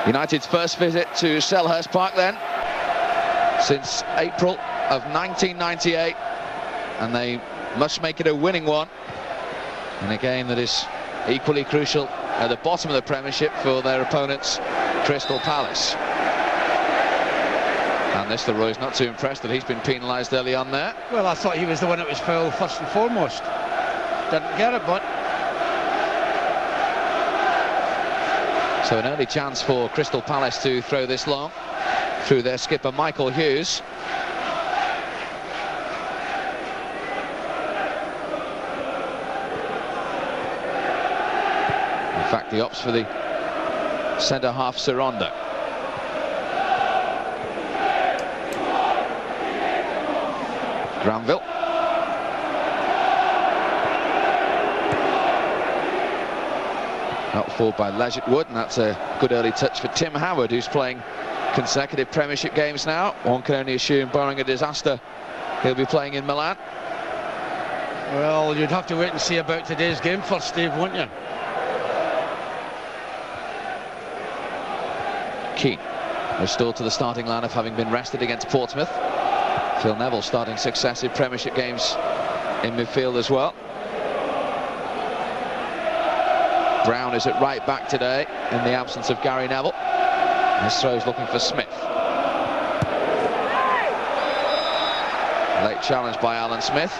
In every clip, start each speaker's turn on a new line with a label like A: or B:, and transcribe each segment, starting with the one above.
A: United's first visit to Selhurst Park then, since April of 1998, and they must make it a winning one in a game that is equally crucial at the bottom of the Premiership for their opponents, Crystal Palace. And Van Nistelrooy's not too impressed that he's been penalised early on there.
B: Well, I thought he was the one that was fouled first and foremost. Didn't get it, but...
A: So an early chance for Crystal Palace to throw this long through their skipper Michael Hughes. In fact, the ops for the centre half, Saranda. Granville. Not forward by Leggettwood, and that's a good early touch for Tim Howard, who's playing consecutive Premiership games now. One can only assume, barring a disaster, he'll be playing in Milan.
B: Well, you'd have to wait and see about today's game first, Steve, wouldn't you?
A: Keane restored to the starting lineup, having been rested against Portsmouth. Phil Neville starting successive Premiership games in midfield as well. Brown is at right back today in the absence of Gary Neville. His throw's looking for Smith. Late challenge by Alan Smith.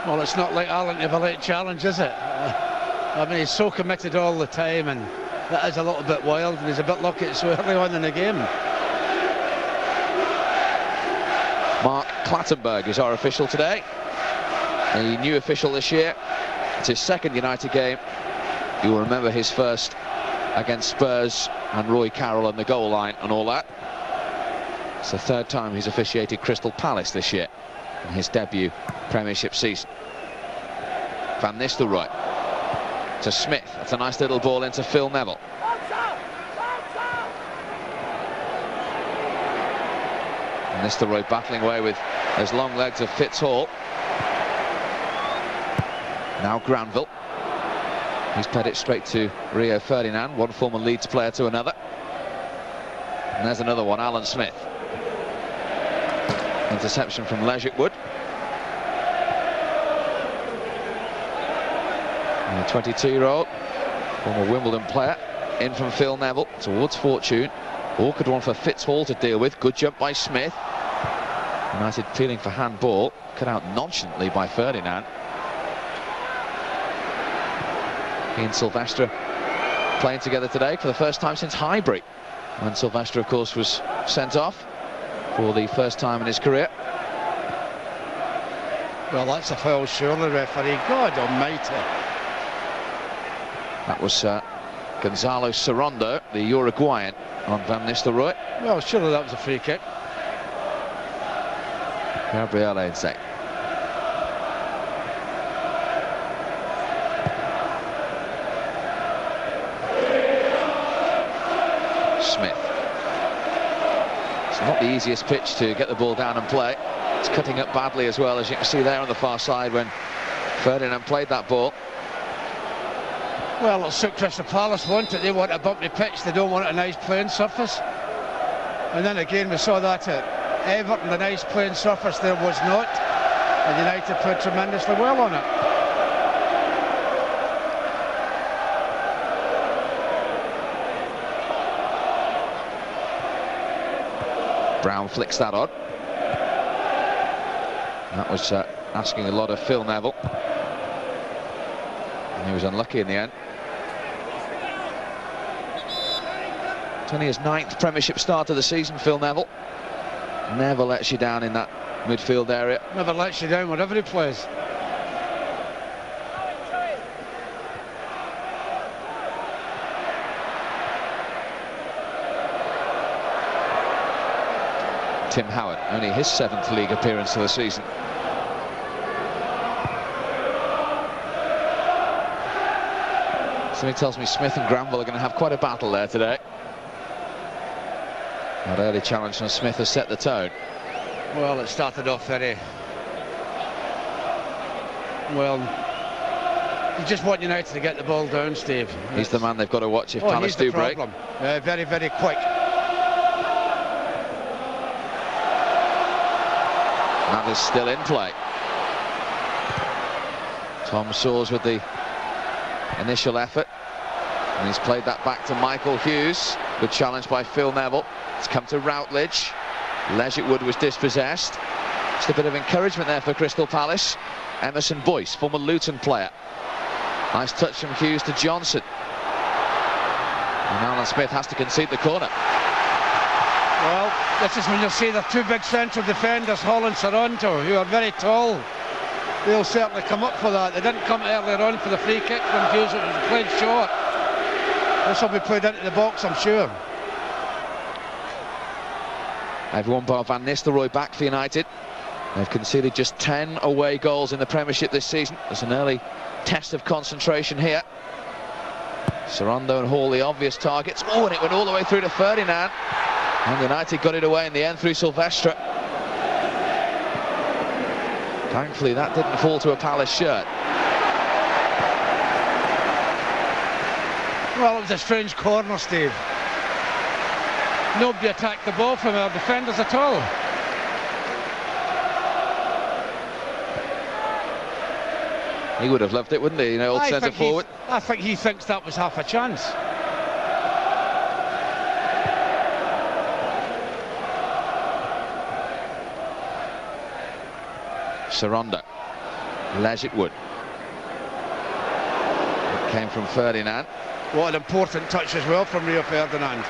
B: Well, it's not like Alan to have a late challenge, is it? I mean, he's so committed all the time, and that is a little bit wild, and he's a bit lucky it's so early on in the game.
A: Mark Clattenburg is our official today. A new official this year. It's his second United game. You will remember his first against Spurs and Roy Carroll on the goal line and all that. It's the third time he's officiated Crystal Palace this year in his debut Premiership season. Van Nistelrooy to Smith. That's a nice little ball into Phil Neville. Nistelrooy battling away with those long legs of Fitzhall. Now Granville. He's played it straight to Rio Ferdinand, one former Leeds player to another. And there's another one, Alan Smith. Interception from Leggettwood. And the 22-year-old, former Wimbledon player, in from Phil Neville towards Fortune. Awkward one for Fitzhall to deal with. Good jump by Smith. United feeling for handball. Cut out nonchalantly by Ferdinand. He and Silvestre playing together today for the first time since Highbury, when Silvestre, of course, was sent off for the first time in his career.
B: Well, that's a foul, surely, referee. God almighty.
A: That was Gonzalo Saranda, the Uruguayan, on Van Nistelrooy.
B: Well, surely that was a free kick.
A: Gabriel Heinze. Smith. It's not the easiest pitch to get the ball down and play. It's cutting up badly as well, as you can see there on the far side when Ferdinand played that ball.
B: Well, it's what Crystal Palace want it. They want a bumpy pitch. They don't want a nice playing surface. And then again, we saw that at Everton, the nice playing surface there was not. And United played tremendously well on it.
A: Brown flicks that on. That was asking a lot of Phil Neville. And he was unlucky in the end. It's only his 9th Premiership start of the season, Phil Neville. Never lets you down in that midfield area.
B: Never lets you down whatever he plays.
A: Tim Howard, only his 7th league appearance of the season. Something tells me Smith and Granville are going to have quite a battle there today. That early challenge from Smith has set the tone.
B: Well, it started off very Well, you just want United to get the ball down, Steve.
A: He's the man they've got to watch if Palace do break.
B: Very, very quick.
A: That is still in play. Tom Soares with the initial effort. And he's played that back to Michael Hughes. Good challenge by Phil Neville. It's come to Routledge. Legit Wood was dispossessed. Just a bit of encouragement there for Crystal Palace. Emerson Boyce, former Luton player. Nice touch from Hughes to Johnson. And Alan Smith has to concede the corner.
B: Well, this is when you'll see the two big central defenders, Hall and Toronto, who are very tall. They'll certainly come up for that. They didn't come earlier on for the free kick when Hughes was played short. This will be played into the box, I'm sure.
A: Everyone bar Van Nistelrooy back for United. They've conceded just 10 away goals in the Premiership this season. There's an early test of concentration here. Sorondo and Hall the obvious targets. Oh, and it went all the way through to Ferdinand. And United got it away in the end through Silvestre. Thankfully that didn't fall to a Palace shirt.
B: Well, it was a strange corner, Steve. Nobody attacked the ball from our defenders at all.
A: He would have loved it, wouldn't he? You know, old centre forward.
B: I think he thinks that was half a chance.
A: Sorondo. Legit Wood. It came from Ferdinand.
B: What an important touch as well from Rio Ferdinand.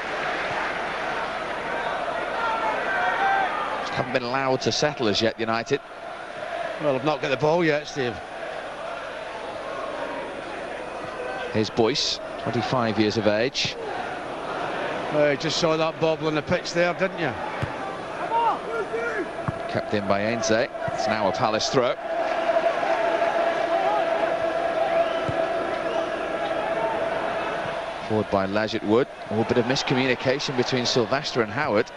A: Just haven't been allowed to settle as yet, United.
B: Well, I've not got the ball yet, Steve.
A: Here's Boyce, 25 years of age.
B: You just saw that bobble on the pitch there, didn't you?
A: Kept in by Ainsley. It's now a Palace throw. Forward by Legit Wood. A little bit of miscommunication between Silvestre and Howard.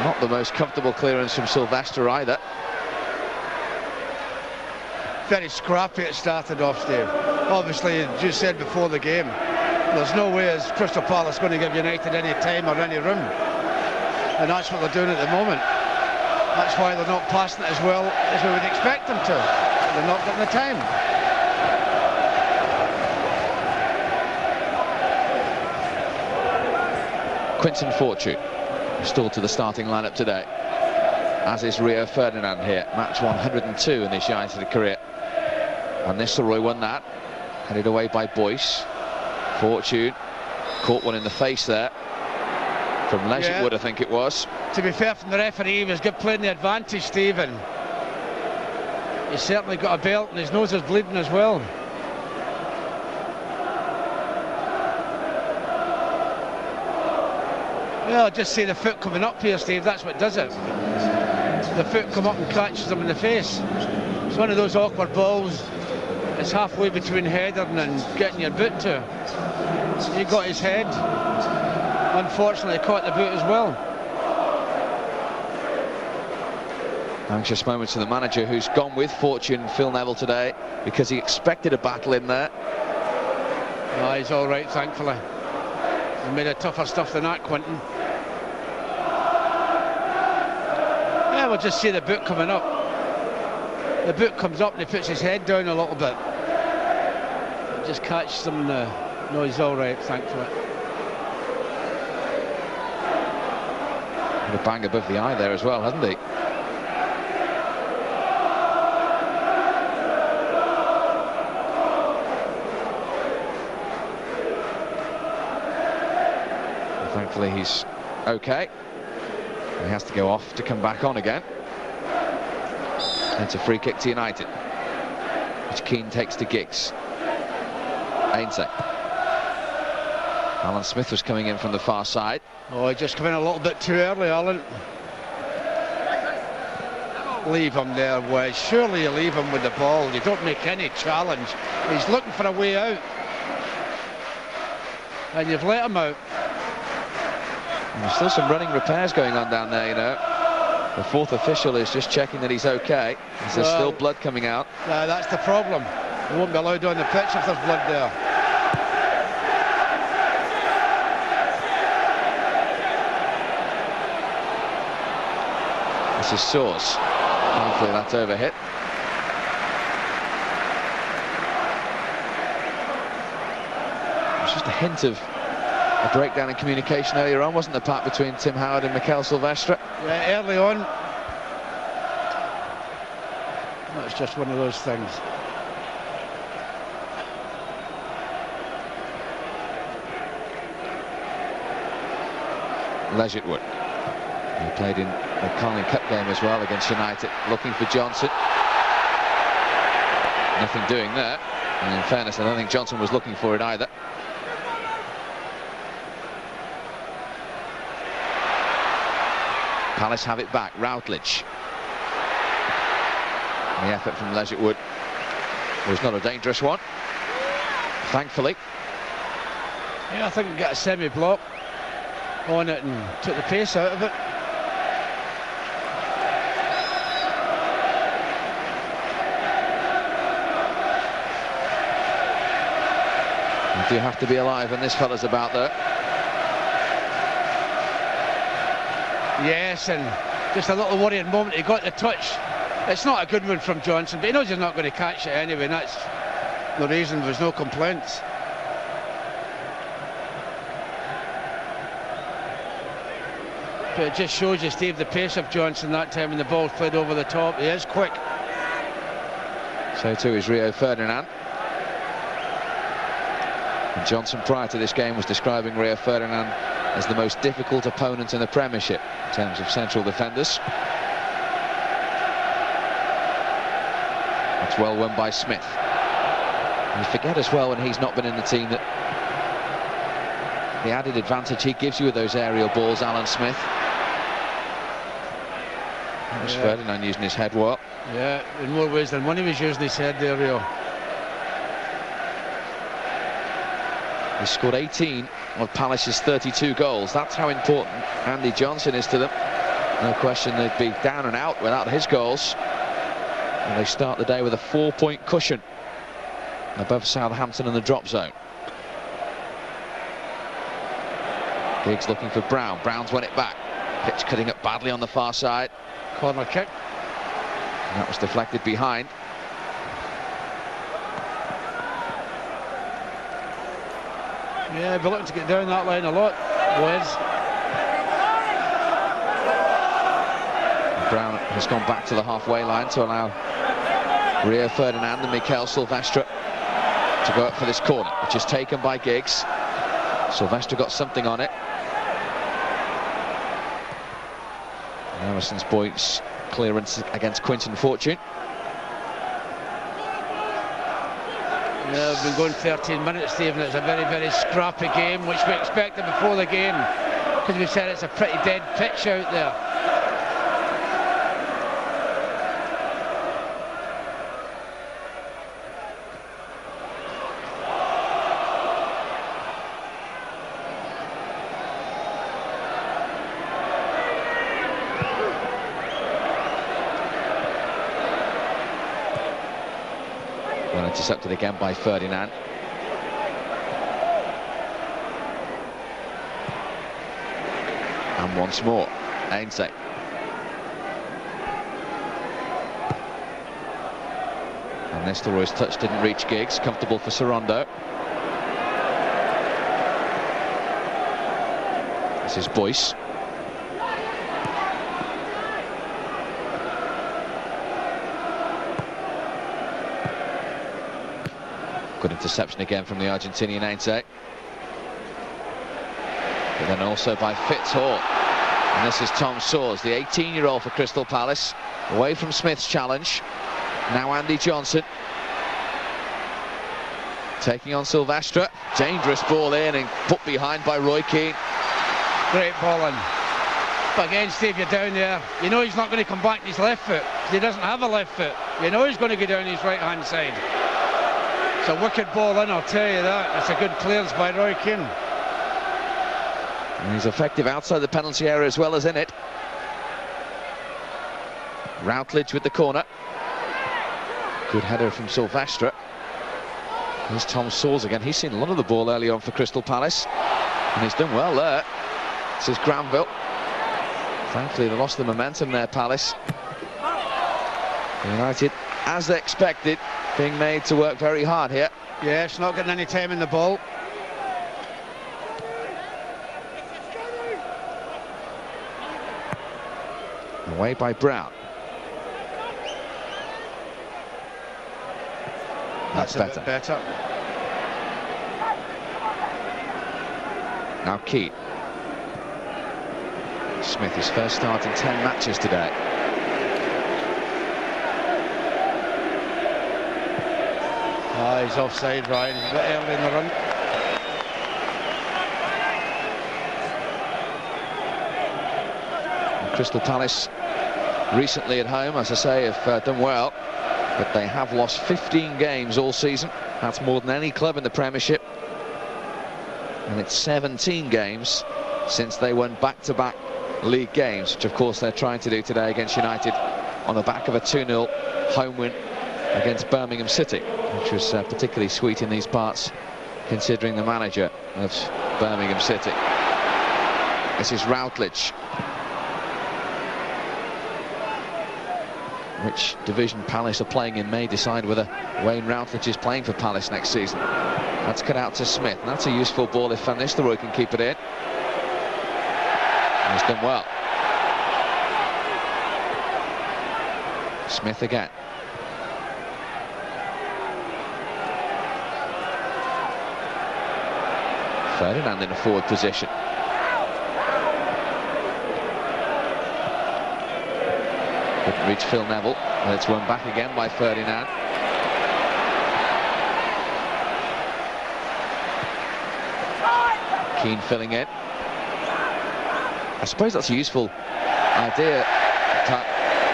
A: Not the most comfortable clearance from Silvestre either.
B: Very scrappy it started off, Steve. Obviously, as you said before the game, there's no way as Crystal Palace going to give United any time or any room. And that's what they're doing at the moment. That's why they're not passing it as well as we would expect them to. They're not getting the time.
A: Quinton Fortune restored to the starting lineup today, as is Rio Ferdinand here, match 102 in his United career. And Nistelrooy won that, headed away by Boyce. Fortune caught one in the face there from Legit Wood, I think it was.
B: To be fair from the referee, he was good playing the advantage, Stephen. He's certainly got a belt and his nose is bleeding as well. Well, just see the foot coming up here, Steve, that's what does it. The foot come up and catches him in the face. It's one of those awkward balls. It's halfway between heading and getting your boot to. He got his head. Unfortunately, caught the boot as well.
A: Anxious moments to the manager, who's gone with Fortune, Phil Neville, today because he expected a battle in there.
B: Oh, he's all right, thankfully. He made it tougher stuff than that, Quinton. Yeah, we'll just see the boot coming up. The boot comes up and he puts his head down a little bit. Just catches him. No, he's all right, thankfully.
A: And a bang above the eye there as well, hasn't he? Thankfully he's okay. He has to go off to come back on again. It's a free kick to United, which Keane takes to Giggs. Ainsley. Alan Smith was coming in from the far side.
B: Oh, he just came in a little bit too early, Alan. Leave him there, Wes. Surely you leave him with the ball. You don't make any challenge. He's looking for a way out. And you've let him out.
A: There's still some running repairs going on down there, you know. The fourth official is just checking that he's okay. There's still blood coming out.
B: That's the problem. He won't be allowed on the pitch if there's blood there.
A: This is Soares. Hopefully that's overhit. There's just a hint of a breakdown in communication earlier on, wasn't there, Pat, between Tim Howard and Mikael Silvestre?
B: Yeah, early on. That's just one of those things.
A: Legitwood, he played in the Carling Cup game as well against United, looking for Johnson. Nothing doing there, and in fairness, I don't think Johnson was looking for it either. Palace have it back. Routledge. The effort from Legitwood was not a dangerous one, thankfully.
B: Yeah, I think we got a semi-block on it and took the pace out of it.
A: You do have to be alive when this fella's about there.
B: Yes, and just a little worrying moment. He got the touch. It's not a good one from Johnson, but he knows he's not going to catch it anyway, and that's the reason there's no complaints. But it just shows you, Steve, the pace of Johnson that time when the ball's played over the top. He is quick.
A: So too is Rio Ferdinand. And Johnson, prior to this game, was describing Rio Ferdinand as the most difficult opponent in the Premiership in terms of central defenders. It's well won by Smith. You forget as well, when he's not been in the team, that the added advantage he gives you with those aerial balls, Alan Smith. That was Ferdinand using his head well.
B: Yeah, in more ways than one he was using his head there, Rio.
A: He scored 18 of Palace's 32 goals. That's how important Andy Johnson is to them. No question they'd be down and out without his goals. And they start the day with a 4-point cushion above Southampton in the drop zone. Giggs looking for Brown. Brown's won it back. Pitch cutting up badly on the far side.
B: Corner kick.
A: And that was deflected behind.
B: Yeah, be looking to get down that line a lot, Wes.
A: Brown has gone back to the halfway line to allow Rio Ferdinand and Mikael Silvestre to go up for this corner, which is taken by Giggs. Silvestre got something on it. And Emerson's Boy's clearance against Quinton Fortune.
B: Yeah, we've been going 13 minutes, Stephen. It's a very, very scrappy game, which we expected before the game, because we said it's a pretty dead pitch out there.
A: Intercepted again by Ferdinand. And once more, Ainsay. And Nestor's touch didn't reach Giggs. Comfortable for Sorondo. This is Boyce. Good interception again from the Argentinian Ainsay. But then also by Fitzhall. And this is Tom Soares, the 18-year-old for Crystal Palace, away from Smith's challenge. Now Andy Johnson taking on Silvestre. Dangerous ball in and put behind by Roy Keane.
B: Great ball in. But again, Steve, you're down there. You know he's not going to come back to his left foot. He doesn't have a left foot. You know he's going to go down his right-hand side. It's a wicked ball in, I'll tell you that. It's a good clearance by Roy Keane.
A: And he's effective outside the penalty area as well as in it. Routledge with the corner. Good header from Silvestre. Here's Tom Sauls again. He's seen a lot of the ball early on for Crystal Palace, and he's done well there. This is Granville. Thankfully, they lost the momentum there, Palace. United, as expected, being made to work very hard here.
B: Yeah, it's not getting any time in the ball.
A: Away by Brown. That's better.
B: A bit better.
A: Now Keane. Smith, his first start in 10 matches today.
B: Oh, he's offside, Ryan. He's a bit early in the run.
A: And Crystal Palace recently at home, as I say, have done well, but they have lost 15 games all season. That's more than any club in the Premiership, and it's 17 games since they won back-to-back league games, which of course they're trying to do today against United on the back of a 2-0 home win against Birmingham City, which was particularly sweet in these parts considering the manager of Birmingham City. This is Routledge. Which division Palace are playing in may decide whether Wayne Routledge is playing for Palace next season. That's cut out to Smith. And that's a useful ball if Van Nistelrooy can keep it in. And he's done well. Smith again. Ferdinand in a forward position. Couldn't reach Phil Neville, and it's won back again by Ferdinand. Keane filling in. I suppose that's a useful idea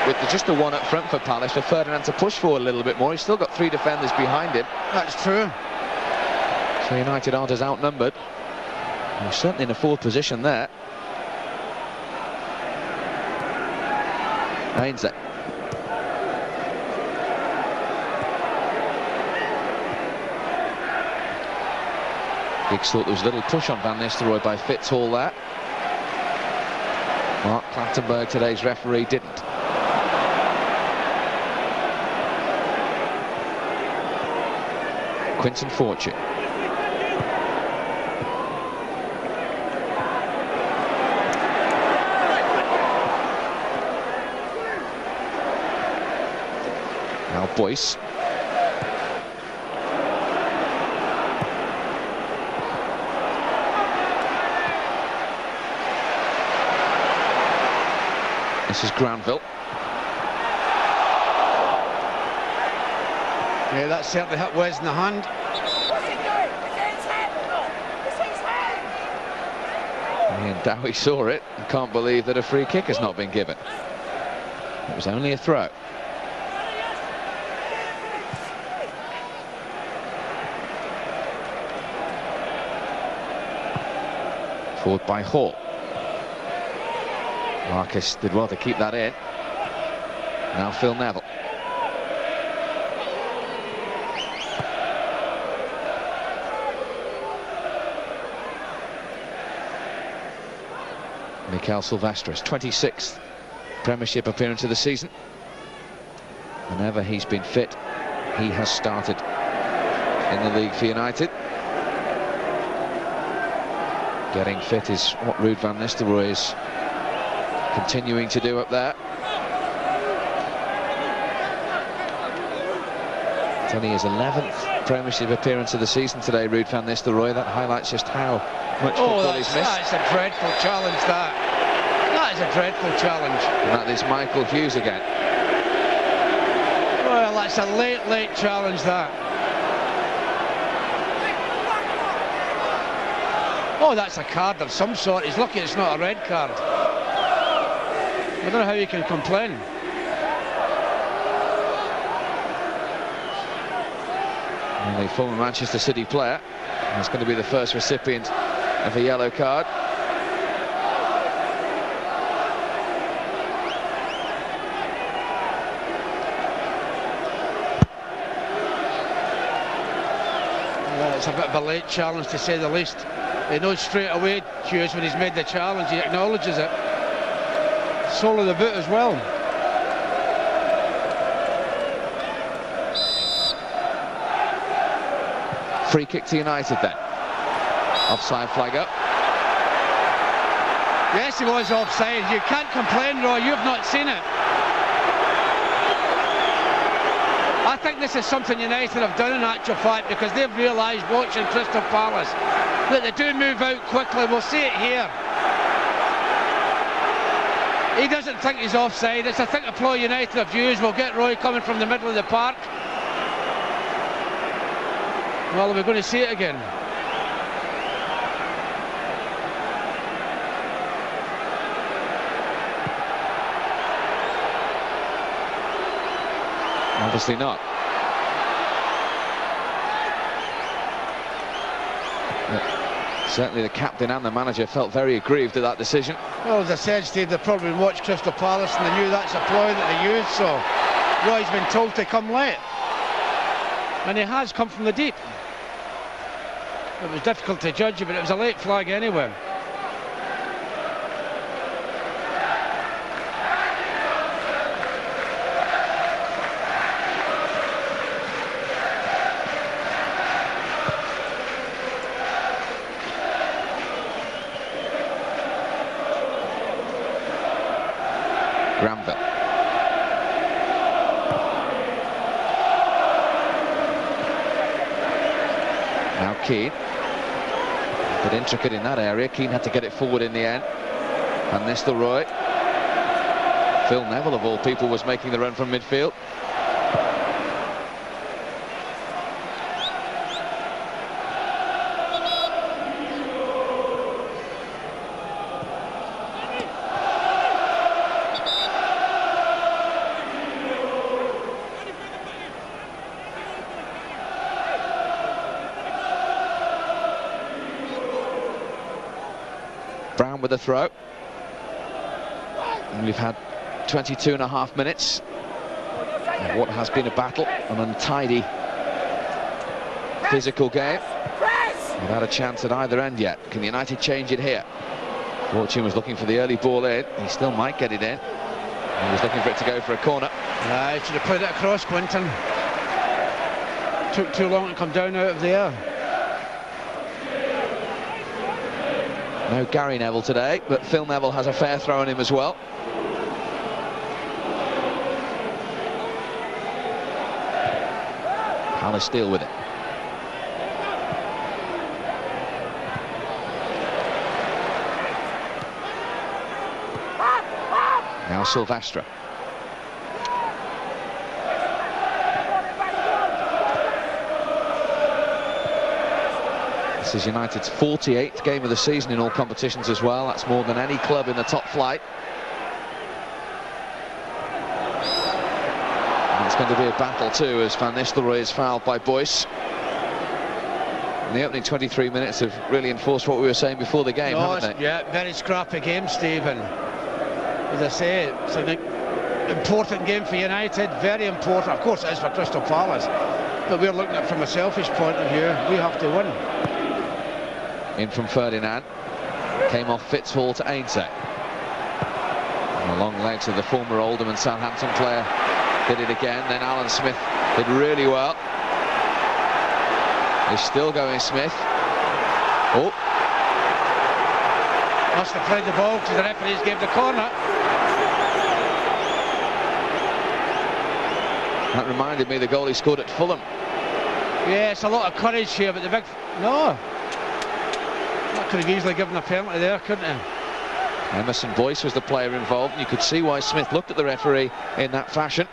A: with just the one up front for Palace, for Ferdinand to push forward a little bit more. He's still got 3 defenders behind him.
B: That's true.
A: So United aren't as outnumbered. He's certainly in a forward position there. Ainsley. Giggs thought there was a little push on Van Nistelrooy by Fitzhall there. Mark Clattenburg, today's referee, didn't. Quinton Fortune. Now Boyce. This is Granville.
B: Yeah, that certainly hit Wes in the hand.
A: And Dowie saw it and can't believe that a free kick has not been given. It was only a throw. Forward by Hall. Marcus did well to keep that in. Now Phil Neville. Mikel Silvestre's 26th Premiership appearance of the season. Whenever he's been fit, he has started in the league for United. Getting fit is what Ruud van Nistelrooy is continuing to do up there. It's only his 11th Premiership appearance of the season today, Ruud van Nistelrooy. That highlights just how much football he's missed.
B: That's a dreadful challenge, that. That is a dreadful challenge.
A: And that is Michael Hughes again.
B: Well, that's a late challenge, that. Oh, that's a card of some sort. He's lucky it's not a red card. I don't know how you can complain.
A: And the former Manchester City player is going to be the first recipient of a yellow card.
B: It's a bit of a late challenge, to say the least. He knows straight away, Hughes, when he's made the challenge, he acknowledges it. Sole of the boot as well.
A: Free kick to United then. Offside flag up.
B: Yes, he was offside. You can't complain, Roy, you've not seen it. I think this is something United have done in actual fact, because they've realised, watching Crystal Palace, that they do move out quickly. We'll see it here. He doesn't think he's offside. It's, I think, a ploy United have used. We'll get Roy coming from the middle of the park. Well, we're going to see it again.
A: Obviously not. But certainly the captain and the manager felt very aggrieved at that decision.
B: Well, as I said, Steve, they've probably watched Crystal Palace and they knew that's a ploy that they used, so Roy's been told to come late. And he has come from the deep. It was difficult to judge, but it was a late flag anyway.
A: Granville. Now Keane. But intricate in that area. Keane had to get it forward in the end. Van Nistelrooy. Phil Neville, of all people, was making the run from midfield. Brown with a throw. And we've had 22.5 minutes of what has been a battle, an untidy physical game, without a chance at either end yet. Can United change it here? Fortune was looking for the early ball in. He still might get it in. He was looking for it to go for a corner.
B: He should have played it across, Quinton. Took too long to come down out of the air.
A: No Gary Neville today, but Phil Neville has a fair throw on him as well. Palace still with it. Now Silvestre. This is United's 48th game of the season in all competitions as well. That's more than any club in the top flight. And it's going to be a battle too, as Van Nistelrooy is fouled by Boyce. And the opening 23 minutes have really enforced what we were saying before the game, haven't they?
B: Yeah, very scrappy game, Stephen. As I say, it's an important game for United, very important. Of course it is for Crystal Palace, but we're looking at it from a selfish point of view. We have to win.
A: In from Ferdinand, came off Fitzhall to Ainsay. And the long legs of the former Oldham and Southampton player did it again. Then Alan Smith did really well. He's still going, Smith. Oh.
B: Must have played the ball because the referees gave the corner.
A: That reminded me of the goal he scored at Fulham.
B: Yeah, it's a lot of courage here, but the big... No. That could have easily given a penalty there, couldn't it?
A: Emerson Boyce was the player involved, and you could see why Smith looked at the referee in that fashion.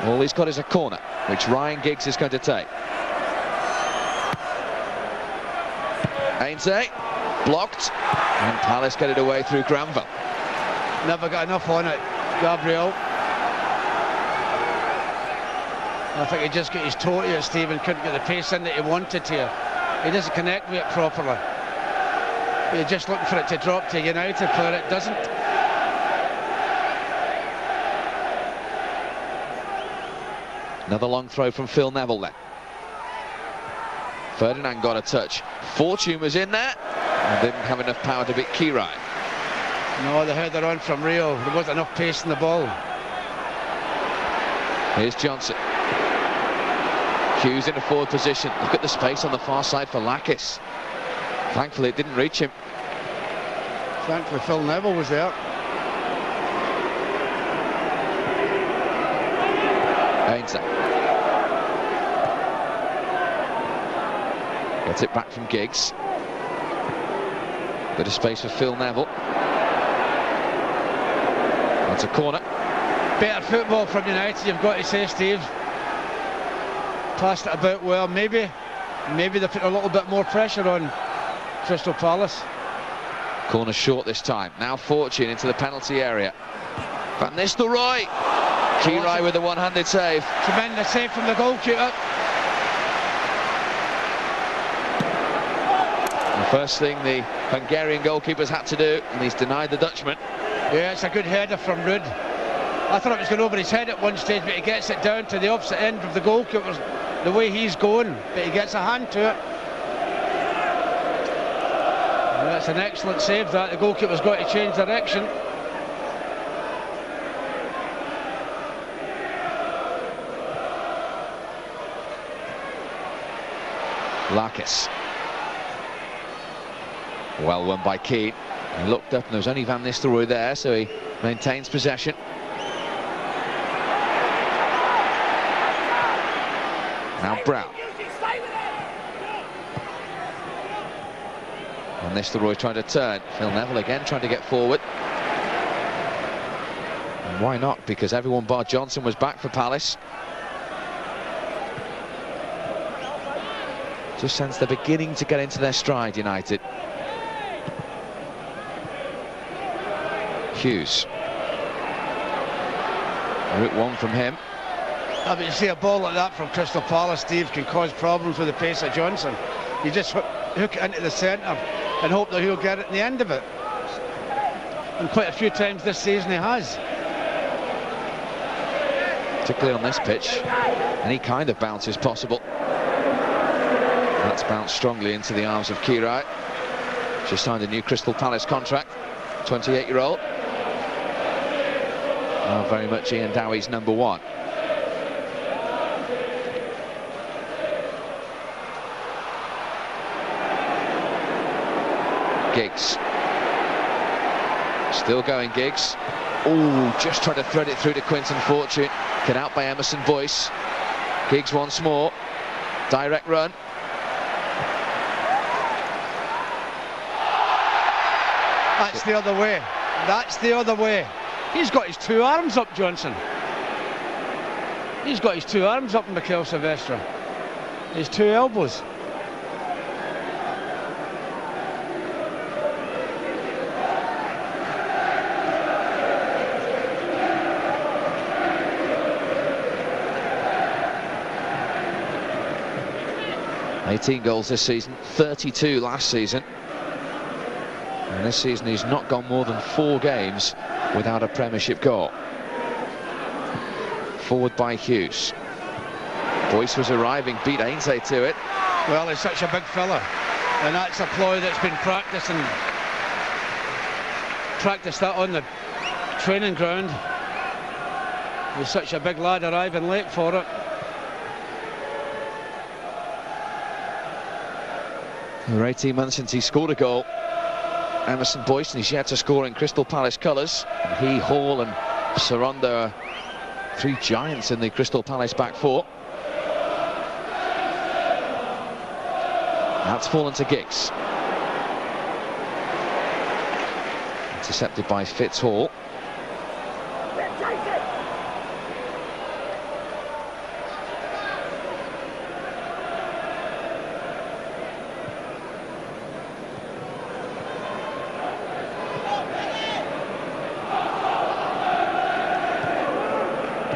A: All he's got is a corner, which Ryan Giggs is going to take. Ainsay, blocked, and Palace get it away through Granville.
B: Never got enough on it, Gabriel. I think he just got his toe to it, Stephen. Couldn't get the pace in that he wanted to. He doesn't connect with it properly. You're just looking for it to drop to a United player. It doesn't.
A: Another long throw from Phil Neville then. Ferdinand got a touch. Fortune was in there and didn't have enough power to beat Kirai.
B: No, the header on from Rio. There wasn't enough pace in the ball.
A: Here's Johnson. Hughes in a forward position. Look at the space on the far side for Lakis. Thankfully it didn't reach him.
B: Thankfully Phil Neville was there.
A: Ainsley. Gets it back from Giggs. Bit of space for Phil Neville. That's a corner.
B: Better football from United, you've got to say, Steve. Passed it about well. Maybe they put a little bit more pressure on Crystal Palace.
A: Corner short this time. Now Fortune into the penalty area. Van Nistelrooy. Kirai with a one-handed save.
B: Tremendous save from the goalkeeper.
A: The first thing the Hungarian goalkeeper's had to do, and he's denied the Dutchman.
B: Yeah, it's a good header from Ruud. I thought it was going over his head at one stage, but he gets it down to the opposite end of the goalkeeper, the way he's going, but he gets a hand to it. And that's an excellent save, that. The goalkeeper's got to change direction.
A: Lakis. Well won by Keane. He looked up and there was only Van Nistelrooy there, so he maintains possession. Now Brown. Van Nistelrooy trying to turn. Phil Neville again trying to get forward. And why not? Because everyone bar Johnson was back for Palace. Just sense they're beginning to get into their stride, United. Hughes. Route one from him.
B: I mean, you see a ball like that from Crystal Palace, Steve, can cause problems with the pace of Johnson. You just hook it into the centre and hope that he'll get it in the end of it. And quite a few times this season he has.
A: Particularly on this pitch, any kind of bounce is possible. That's bounced strongly into the arms of Kirai. Just signed a new Crystal Palace contract, 28-year-old. Now very much Ian Dowie's number one. Giggs. Still going, Giggs. Oh, just trying to thread it through to Quinton Fortune. Cut out by Emerson Boyce. Giggs once more. Direct run.
B: That's the other way. That's the other way. He's got his two arms up, Johnson. He's got his two arms up, Mikel Silvestre. His two elbows.
A: $18 goals this season, 32 last season. And this season he's not gone more than 4 games without a Premiership goal. Forward by Hughes. Boyce was arriving, beat Ainsley to it.
B: Well, he's such a big fella, and that's a ploy that's been practiced that on the training ground. He's such a big lad arriving late for it.
A: For 18 months since he scored a goal, Emerson Boyce, and he's yet to score in Crystal Palace colours. He, Hall and Saronda are 3 giants in the Crystal Palace back four. That's fallen to Giggs. Intercepted by Fitzhall.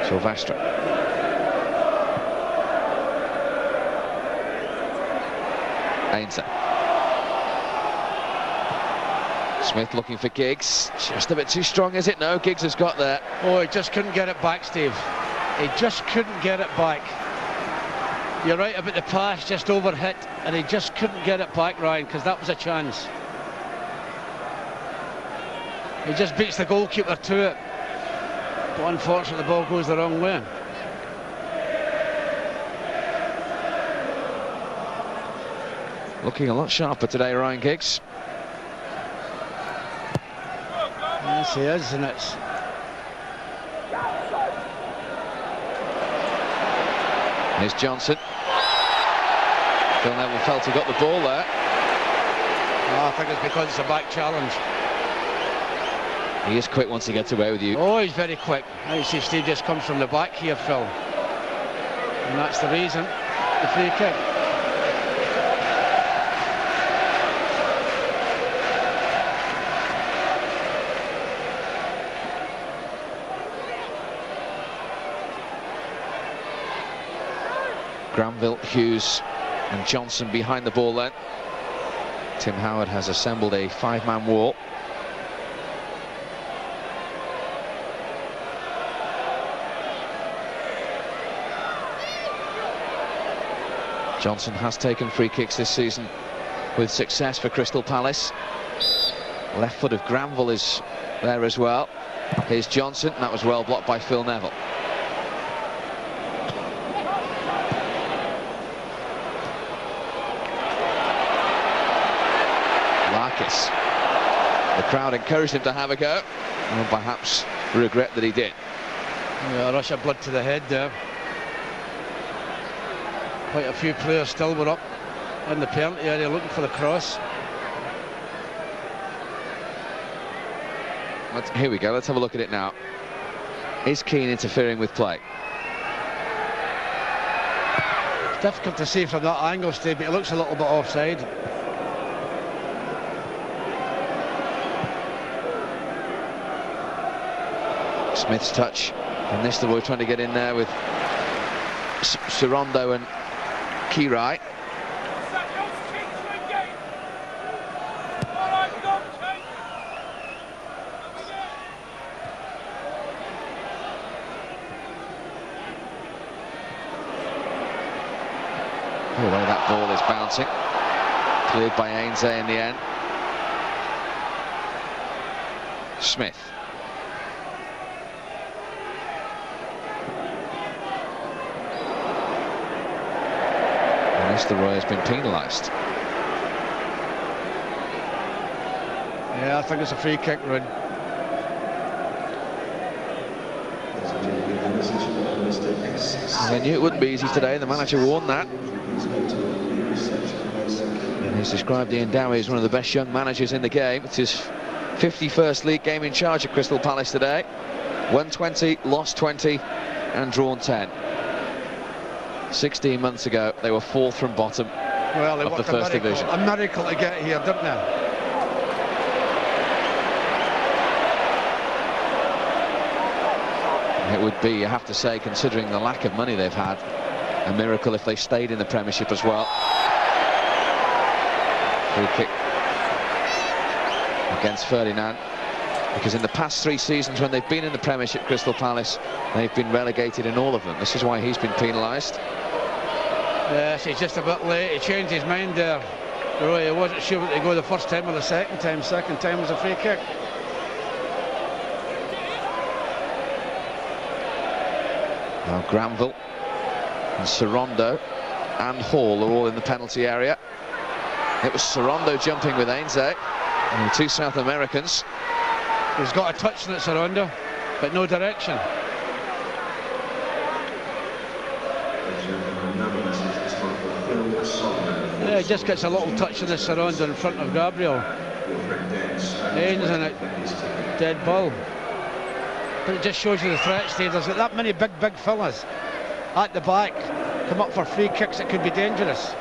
A: Silvestre. Ainsley. Smith looking for Giggs. Just a bit too strong, is it? No, Giggs has got there.
B: Oh, he just couldn't get it back, Steve. He just couldn't get it back. You're right about the pass, just overhit, and he just couldn't get it back, Ryan, because that was a chance. He just beats the goalkeeper to it. But unfortunately, the ball goes the wrong way.
A: Looking a lot sharper today, Ryan Giggs.
B: Yes, he is, and it's...
A: Here's Johnson. Phil Neville felt he got the ball there.
B: I think it's because it's a back challenge.
A: He is quick once he gets away with you.
B: Oh, he's very quick. I see Steve just comes from the back here, Phil. And that's the reason. The free kick.
A: Granville, Hughes and Johnson behind the ball then. Tim Howard has assembled a five-man wall. Johnson has taken free kicks this season with success for Crystal Palace. Left foot of Granville is there as well. Here's Johnson, and that was well blocked by Phil Neville. Larkis. The crowd encouraged him to have a go, and perhaps regret that he did.
B: Yeah, a rush of blood to the head there. Quite a few players still were up in the penalty area looking for the cross.
A: Here we go, let's have a look at it now. Is Keane interfering with play?
B: It's difficult to see from that angle, Steve, but it looks a little bit offside.
A: Smith's touch, and Nistelrooy trying to get in there with Sirondo and Kirai. The way that ball is bouncing, cleared by Ainsley in the end. Smith. Nistelrooy has been penalised.
B: Yeah, I think it's a free kick, Rod.
A: I knew it wouldn't be easy today, the manager warned that. And he's described Ian Dowie as one of the best young managers in the game. It's his 51st league game in charge at Crystal Palace today. Won 20, lost 20 and drawn 10. 16 months ago, they were fourth from bottom of the first division.
B: A miracle to get here, didn't they?
A: It would be, you have to say, considering the lack of money they've had, a miracle if they stayed in the Premiership as well. Free kick against Ferdinand, because in the past 3 seasons when they've been in the Premiership, Crystal Palace, they've been relegated in all of them. This is why he's been penalised.
B: Yes, he's just a bit late. He changed his mind there. Roy, he wasn't sure whether to go the first time or the second time. Second time was a free kick.
A: Now Granville and Sirondo and Hall are all in the penalty area. It was Sirondo jumping with Ainsley, and the 2 South Americans.
B: He's got a touch on it, Sirondo, but no direction. Yeah, he just gets a little touch of the Sirondo in front of Gabriel. Ends in it, dead ball. But it just shows you the threat, Steve. There's that many big fellas at the back come up for free kicks. It could be dangerous.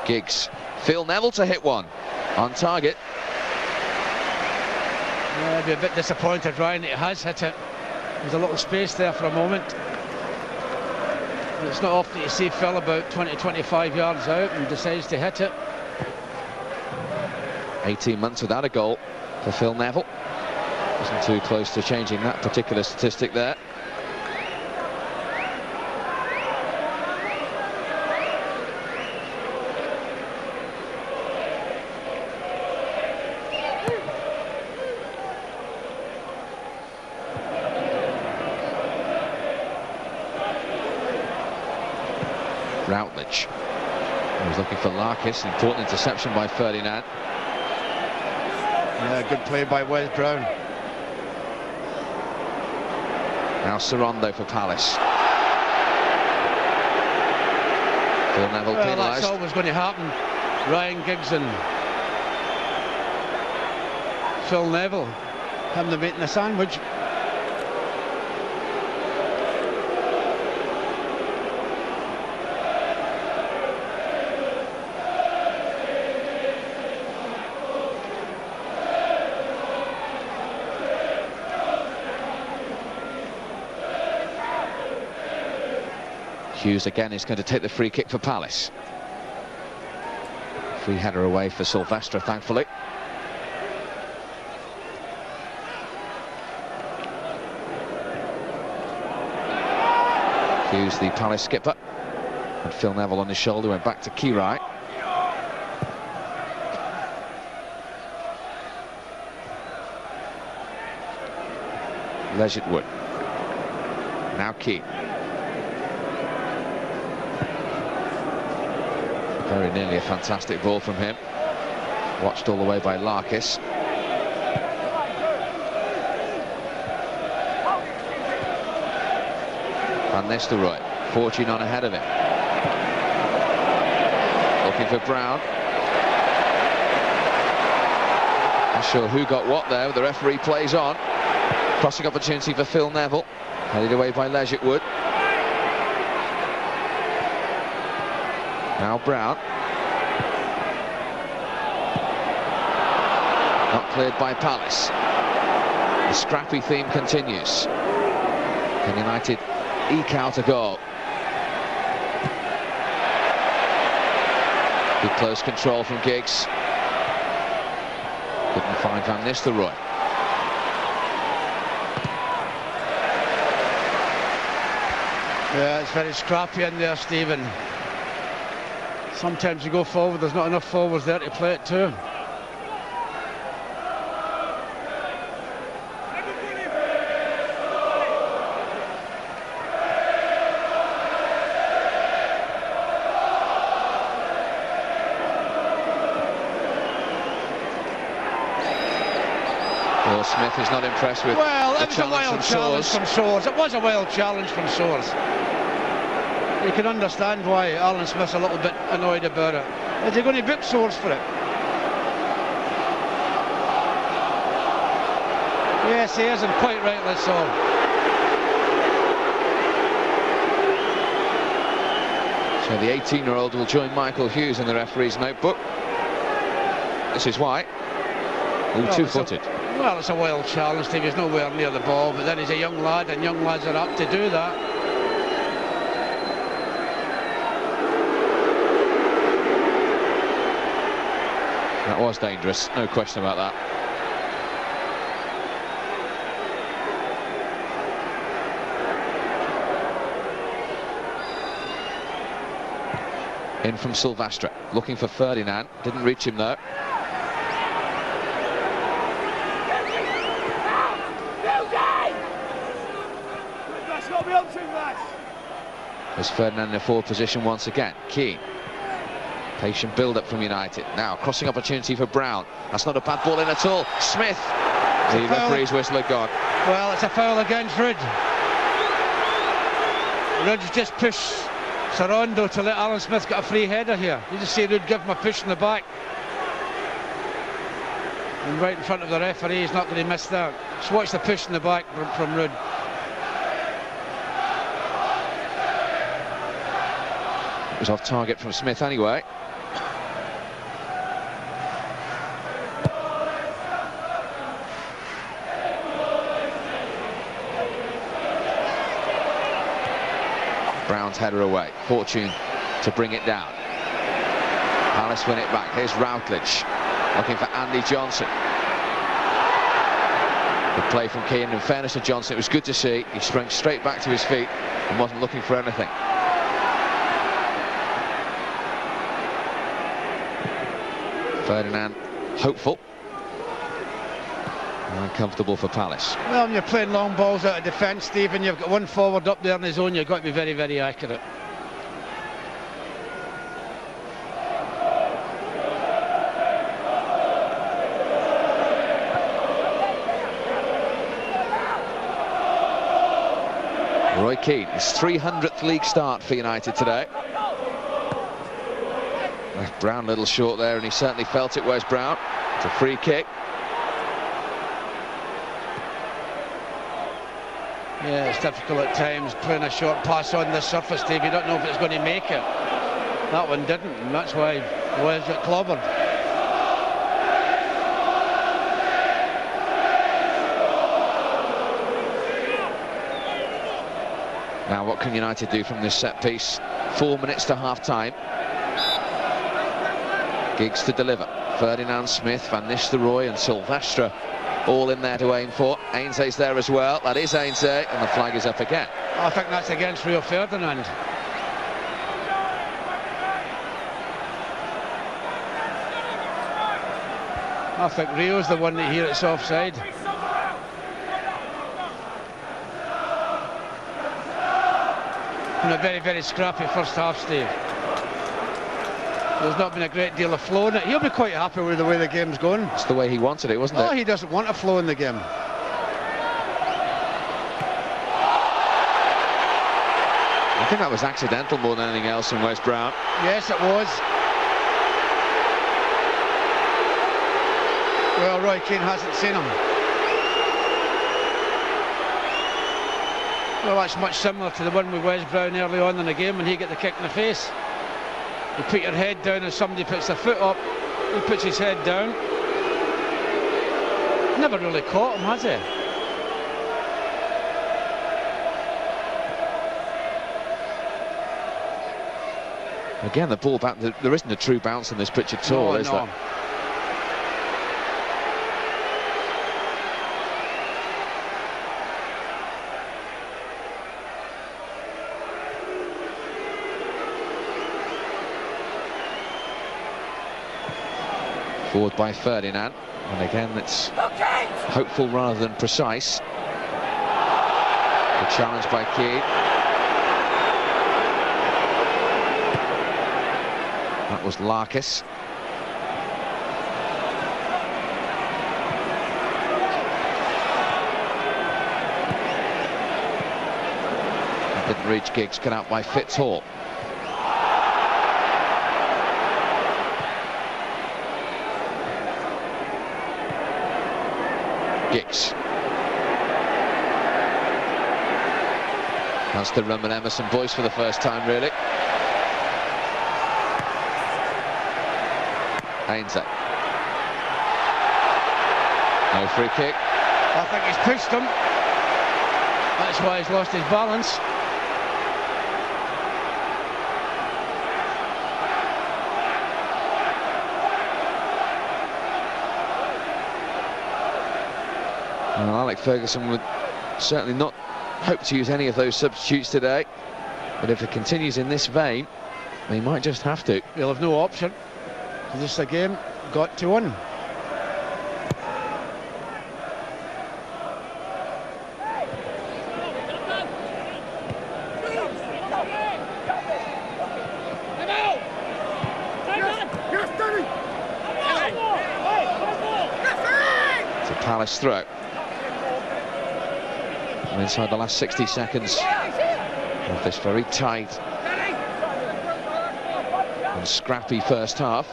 A: Giggs. Phil Neville to hit one on target.
B: Yeah, I'd be a bit disappointed, Ryan, that he has hit it. There's a little space there for a moment. It's not often you see Phil about 20-25 yards out and decides to hit it.
A: 18 months without a goal for Phil Neville. Wasn't too close to changing that particular statistic there. Routledge. He was looking for Larkis. Important interception by Ferdinand.
B: Yeah, good play by Wes Brown.
A: Now Sorondo for Palace. Phil Neville penalised.
B: That's always going to happen. Ryan Giggs and Phil Neville having the meat in the sandwich.
A: Hughes again is going to take the free kick for Palace. Free header away for Silvestre, thankfully. Hughes, the Palace skipper, and Phil Neville on his shoulder, went back to Kirai. Legitwood. Now Keane. Very nearly a fantastic ball from him. Watched all the way by Larkis. Van Nistelrooy, 14 on ahead of him. Looking for Brown. Not sure who got what there, but the referee plays on. Crossing opportunity for Phil Neville. Headed away by Legitwood. Now Brown. Not cleared by Palace. The scrappy theme continues. Can United eke out a goal? Good close control from Giggs. Couldn't find Van Nistelrooy.
B: Yeah, it's very scrappy in there, Stephen. Sometimes you go forward, there's not enough forwards there to play it to.
A: Well, Smith is not impressed with
B: Well,
A: the
B: it was a wild challenge from Soares. It was a wild challenge from Soares. You can understand why Alan Smith's a little bit annoyed about it. Is he going to book Soares for it? Yes, he is, and quite rightly so.
A: So the 18-year-old will join Michael Hughes in the referee's notebook. This is why. Two-footed.
B: Well, it's a wild challenge. He's nowhere near the ball, but then he's a young lad, and young lads are apt to do that.
A: That was dangerous, no question about that. In from Silvestre, looking for Ferdinand, didn't reach him though. There's Ferdinand in a forward position once again. Keane. Patient build-up from United. Now, crossing opportunity for Brown. That's not a bad ball in at all. Smith. The referee's whistle had gone.
B: Well, it's a foul against Rudd. Rudd's just pushed Sorondo to let Alan Smith get a free header here. You just see Rudd give him a push in the back. And right in front of the referee, he's not going to miss that. Just watch the push in the back from Rudd.
A: It was off target from Smith anyway. Brown's header away. Fortune to bring it down. Palace win it back. Here's Routledge looking for Andy Johnson. Good play from Keane. In fairness to Johnson, it was good to see. He sprang straight back to his feet and wasn't looking for anything. Ferdinand hopeful. Uncomfortable for Palace.
B: Well, when you're playing long balls out of defence, Stephen, you've got one forward up there in the zone, you've got to be very, very accurate.
A: Roy Keane, his 300th league start for United today. Left Brown a little short there, and he certainly felt it, Wes Brown. It's a free kick.
B: Yeah, it's difficult at times playing a short pass on the surface, Steve. You don't know if it's going to make it. That one didn't, and that's why Wes got clobbered.
A: Now, what can United do from this set piece? 4 minutes to half-time. Giggs to deliver. Ferdinand, Smith, Van Nistelrooy and Silvestre all in there to aim for. Ainsley's there as well. That is Ainsley, and the flag is up again.
B: I think that's against Rio Ferdinand. I think Rio's the one that here it's offside. And a very, very scrappy first half, Steve. There's not been a great deal of flow in it. He'll be quite happy with the way the game's going.
A: It's the way he wanted it, wasn't it?
B: Oh, he doesn't want a flow in the game.
A: I think that was accidental more than anything else from Wes Brown.
B: Yes, it was. Well, Roy Keane hasn't seen him. Well, that's much similar to the one with Wes Brown early on in the game when he got the kick in the face. You put your head down and somebody puts their foot up, he puts his head down. Never really caught him, has he?
A: Again, the ball back, there isn't a true bounce in this pitch at all, is there? Forward by Ferdinand, and again it's hopeful rather than precise. The challenge by Keane. That was Larkis. That didn't reach Giggs, cut out by Fitzhall. Giggs. That's the Roman Emerson voice for the first time, really. Ainsley. No free kick.
B: I think he's pushed him. That's why he's lost his balance.
A: Well, Alec Ferguson would certainly not hope to use any of those substitutes today, but if it continues in this vein, they might just have to.
B: He'll have no option. This the game got to win.
A: It's a Palace throw. And inside the last 60 seconds of this very tight and scrappy first half.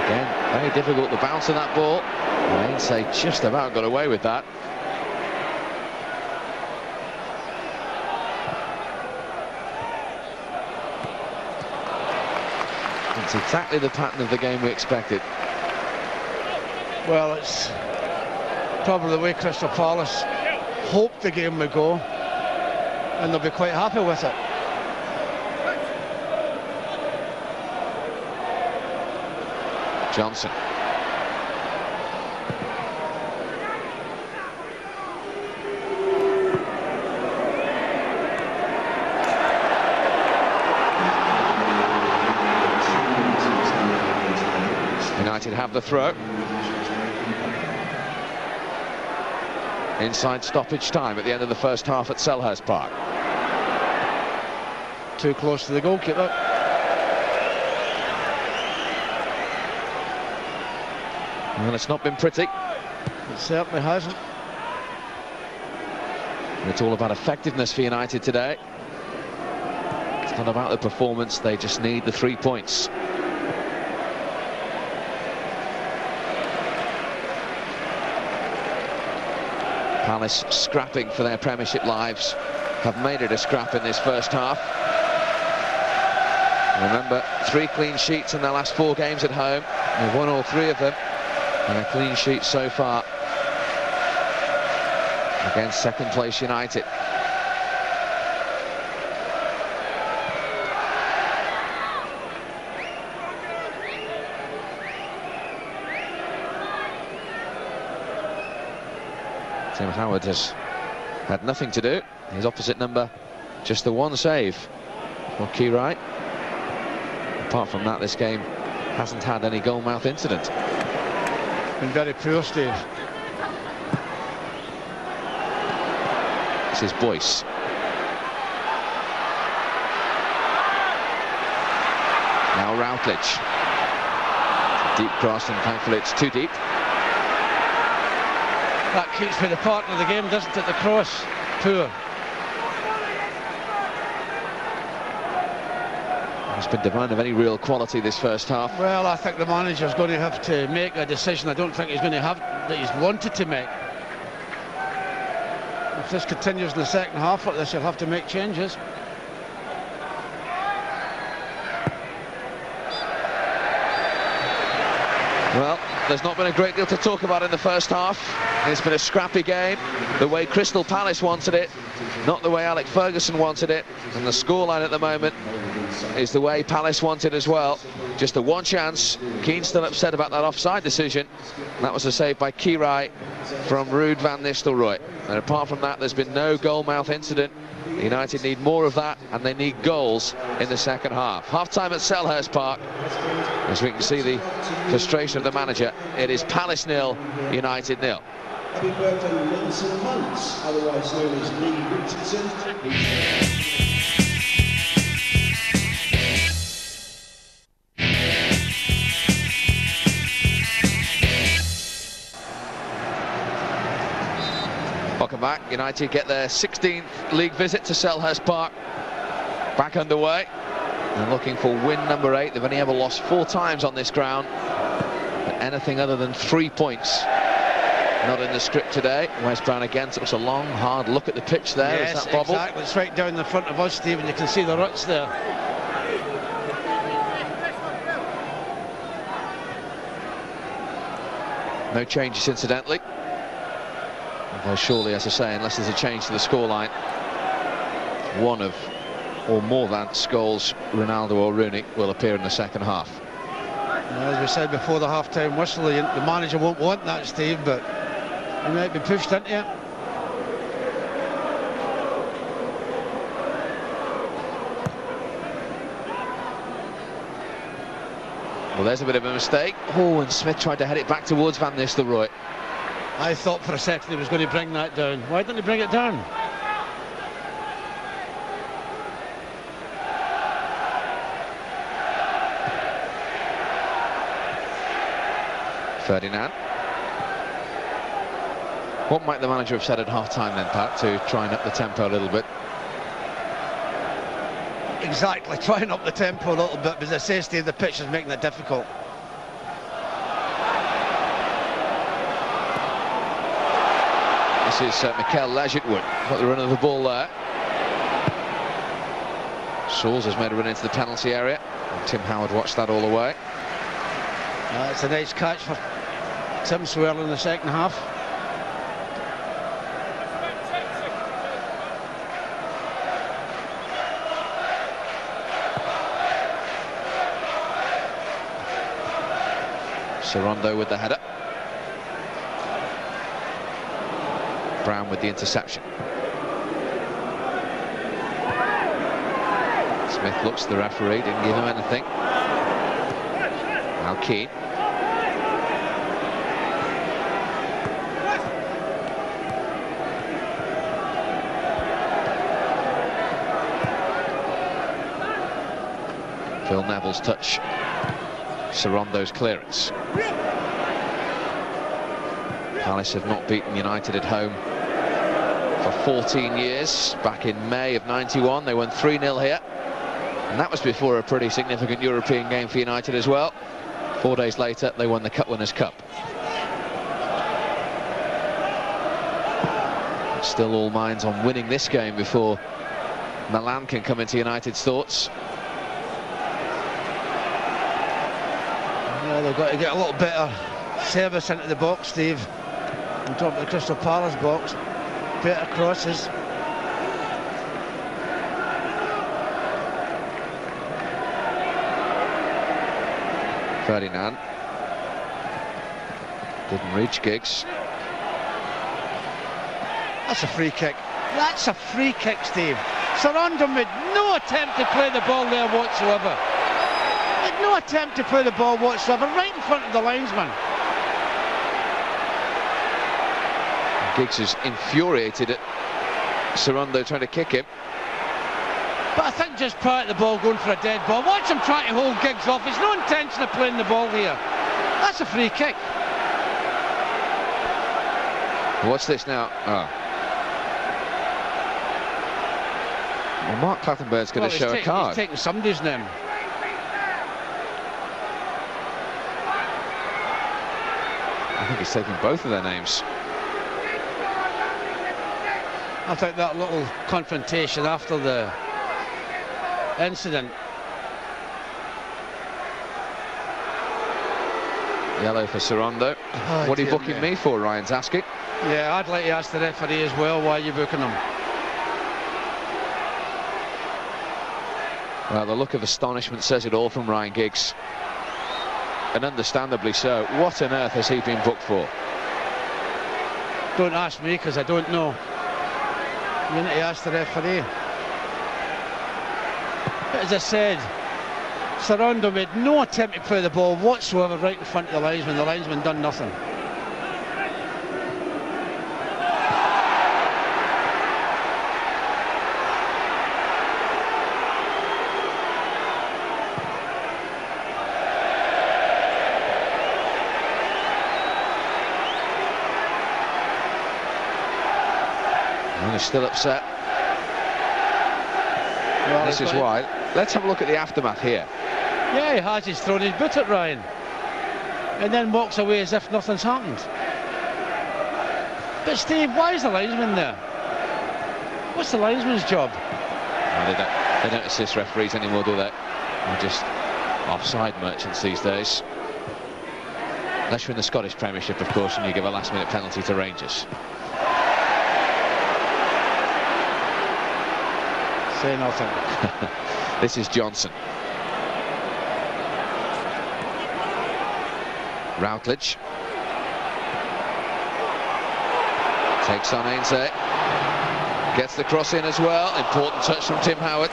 A: Again, very difficult to bounce on that ball. And Ainsley just about got away with that. It's exactly the pattern of the game we expected.
B: Well, it's probably the way Crystal Palace hoped the game would go, and they'll be quite happy with it.
A: Johnson. United have the throw. Inside stoppage time at the end of the first half at Selhurst Park.
B: Too close to the goalkeeper.
A: Well, it's not been pretty.
B: It certainly hasn't.
A: It's all about effectiveness for United today. It's not about the performance, they just need the 3 points. Palace scrapping for their Premiership lives, have made it a scrap in this first half. Remember, 3 clean sheets in their last 4 games at home. They've won all 3 of them, and a clean sheet so far against second place United. Tim Howard has had nothing to do. His opposite number, just the 1 save for Kierai. Apart from that, this game hasn't had any goalmouth incident.
B: Been very poor, Steve.
A: This is Boyce. Now Routledge. Deep cross, and thankfully it's too deep.
B: That keeps me the partner of the game, doesn't it? The cross. Poor.
A: It's been devoid of any real quality this first half.
B: Well, I think the manager's going to have to make a decision. I don't think he's going to have that he's wanted to make. If this continues in the second half like this, he'll have to make changes.
A: Well, there's not been a great deal to talk about in the first half. It's been a scrappy game, the way Crystal Palace wanted it, not the way Alex Ferguson wanted it. And the scoreline at the moment is the way Palace wanted as well. Just the 1 chance. Keane still upset about that offside decision. That was a save by Kierai from Ruud van Nistelrooy. And apart from that, there's been no goalmouth incident. United need more of that, and they need goals in the second half. Half-time at Selhurst Park. As we can see the frustration of the manager. It is Palace 0, United 0.
C: Happy birthday, Nelson Muntz, otherwise known as Lee Richardson.
A: Welcome back. United get their 16th league visit to Selhurst Park back underway. And looking for win number 8. They've only ever lost 4 times on this ground. But anything other than 3 points not in the script today. Wes Brown again took a long, hard look at the pitch there.
B: Yes,
A: is that bobble?
B: exactly. It's right down the front of us, Steve, and you can see the ruts there.
A: No changes, incidentally. Although surely, as I say, unless there's a change to the scoreline, one of, or more than, Scholes, Ronaldo or Rooney will appear in the second half.
B: As we said before the half-time whistle, the manager won't want that, Steve, but he might be pushed into it.
A: Well, there's a bit of a mistake. Oh, and Smith tried to head it back towards Van Nistelrooy.
B: I thought for a second he was going to bring that down. Why didn't he bring it down?
A: Ferdinand. What might the manager have said at half-time then, Pat, to try and up the tempo a little bit?
B: Exactly, trying up the tempo a little bit, but as I say, Steve, the pitch is making it difficult.
A: This is Mikel Legitwood, got the run of the ball there. Scholes has made a run into the penalty area. And Tim Howard watched that all the way.
B: It's a nice catch for Tim Swerle in the second half.
A: Sorondo with the header. Brown with the interception. Smith looks at the referee, didn't give him anything. Now Keane. Phil Neville's touch. Sorondo's clearance. Palace have not beaten United at home for 14 years. Back in May of '91, they won 3-0 here. And that was before a pretty significant European game for United as well. 4 days later, they won the Cup Winners' Cup. Still all minds on winning this game before Milan can come into United's thoughts.
B: Yeah, they've got to get a little better service into the box, Steve. On top of the Crystal Palace box. Better crosses.
A: Ferdinand. Didn't reach Giggs.
B: That's a free kick. That's a free kick, Steve. Sarandon made no attempt to play the ball there whatsoever. Made no attempt to play the ball whatsoever, right in front of the linesman.
A: Giggs is infuriated at Sarandon trying to kick him.
B: But I think just prior to the ball going for a dead ball, watch him try to hold Giggs off. There's no intention of playing the ball here. That's a free kick.
A: What's this now? Oh. Well, Mark Clattenburg's going to show a card.
B: He's taking somebody's name.
A: I think he's taking both of their names.
B: I think that little confrontation after the incident.
A: Yellow for Sarandon.
B: Oh,
A: what are you booking me for, Ryan's asking?
B: Yeah, I'd like to ask the referee as well, why are you booking him?
A: Well, the look of astonishment says it all from Ryan Giggs. And understandably so. What on earth has he been booked for?
B: Don't ask me, because I don't know. You need to ask the referee. But as I said, Sarandon made no attempt to play the ball whatsoever right in front of the linesman. The linesman done nothing.
A: They're still upset.
B: Well,
A: this is why. Let's have a look at the aftermath here.
B: Yeah, he has. He's thrown his boot at Ryan. And then walks away as if nothing's happened. But Steve, why is the linesman there? What's the linesman's job?
A: Well, they don't assist referees anymore, do they? They're just offside merchants these days. Unless you're in the Scottish Premiership, of course, and you give a last-minute penalty to Rangers.
B: Say nothing.
A: This is Johnson. Routledge takes on Ainsley, gets the cross in as well. Important touch from Tim Howard.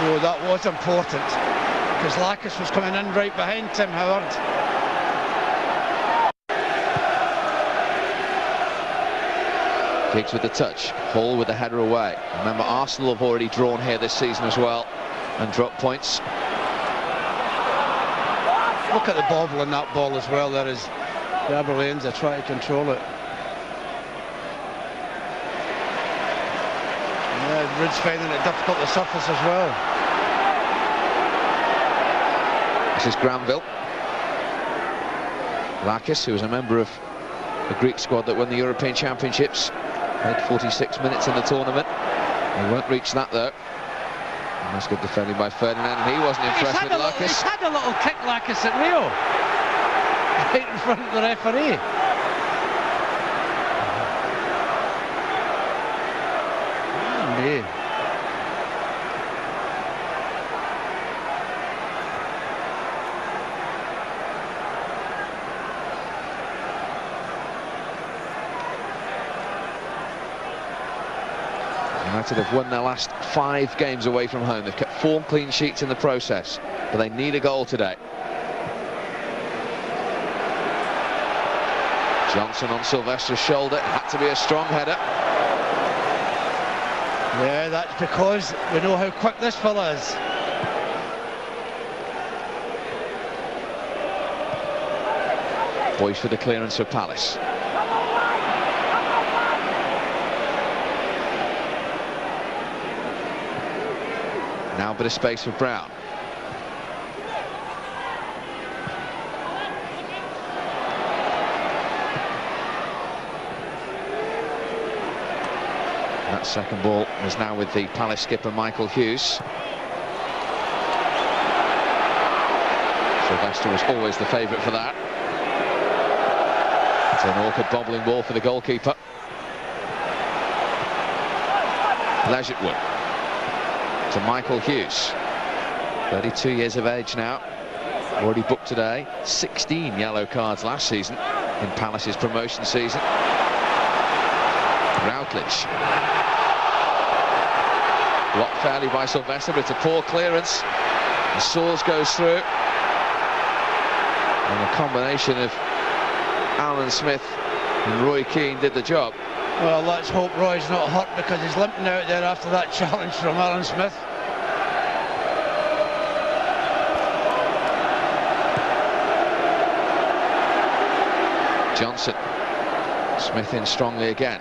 B: Oh, that was important, because Lakis was coming in right behind Tim Howard.
A: Giggs with the touch, Hall with the header away. Remember, Arsenal have already drawn here this season as well and dropped points.
B: Look at the bobble on that ball as well. There is Gabby Lanes are trying to control it. Yeah, Ridge finding it difficult to surface as well.
A: This is Granville. Lakis, who was a member of the Greek squad that won the European Championships, played 46 minutes in the tournament. He won't reach that though. Nice good defending by Ferdinand, and he wasn't impressed with Lakis.
B: He's had a little kick Lakis at Rio. Right in front of the referee. Oh, me.
A: United have won their last 5 games away from home. They've kept 4 clean sheets in the process, but they need a goal today. Johnson on Sylvester's shoulder. It had to be a strong header.
B: Yeah, that's because we know how quick this fella is.
A: Boyce for the clearance for Palace. Now a bit of space for Brown. That second ball was now with the Palace skipper Michael Hughes. Sylvester was always the favourite for that. It's an awkward bobbling ball for the goalkeeper. Legitwood to Michael Hughes, 32 years of age now, already booked today, 16 yellow cards last season in Palace's promotion season. Routledge. Blocked fairly by Sylvester, but it's a poor clearance. The Soares goes through. And a combination of Alan Smith and Roy Keane did the job.
B: Well, let's hope Roy's not hurt, because he's limping out there after that challenge from Alan Smith.
A: Johnson. Smith in strongly again.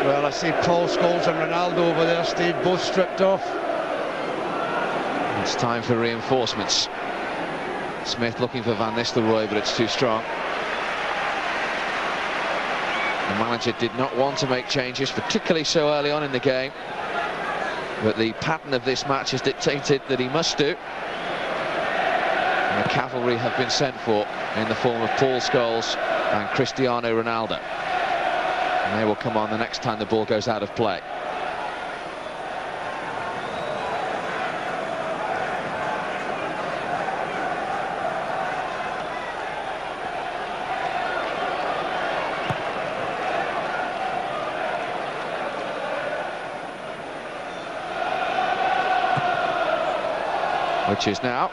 B: Well, I see Paul Scholes and Ronaldo over there, Steve, both stripped off.
A: It's time for reinforcements. Smith looking for Van Nistelrooy, but it's too strong. The manager did not want to make changes, particularly so early on in the game. But the pattern of this match has dictated that he must do. And the cavalry have been sent for in the form of Paul Scholes and Cristiano Ronaldo. And they will come on the next time the ball goes out of play. Which is now.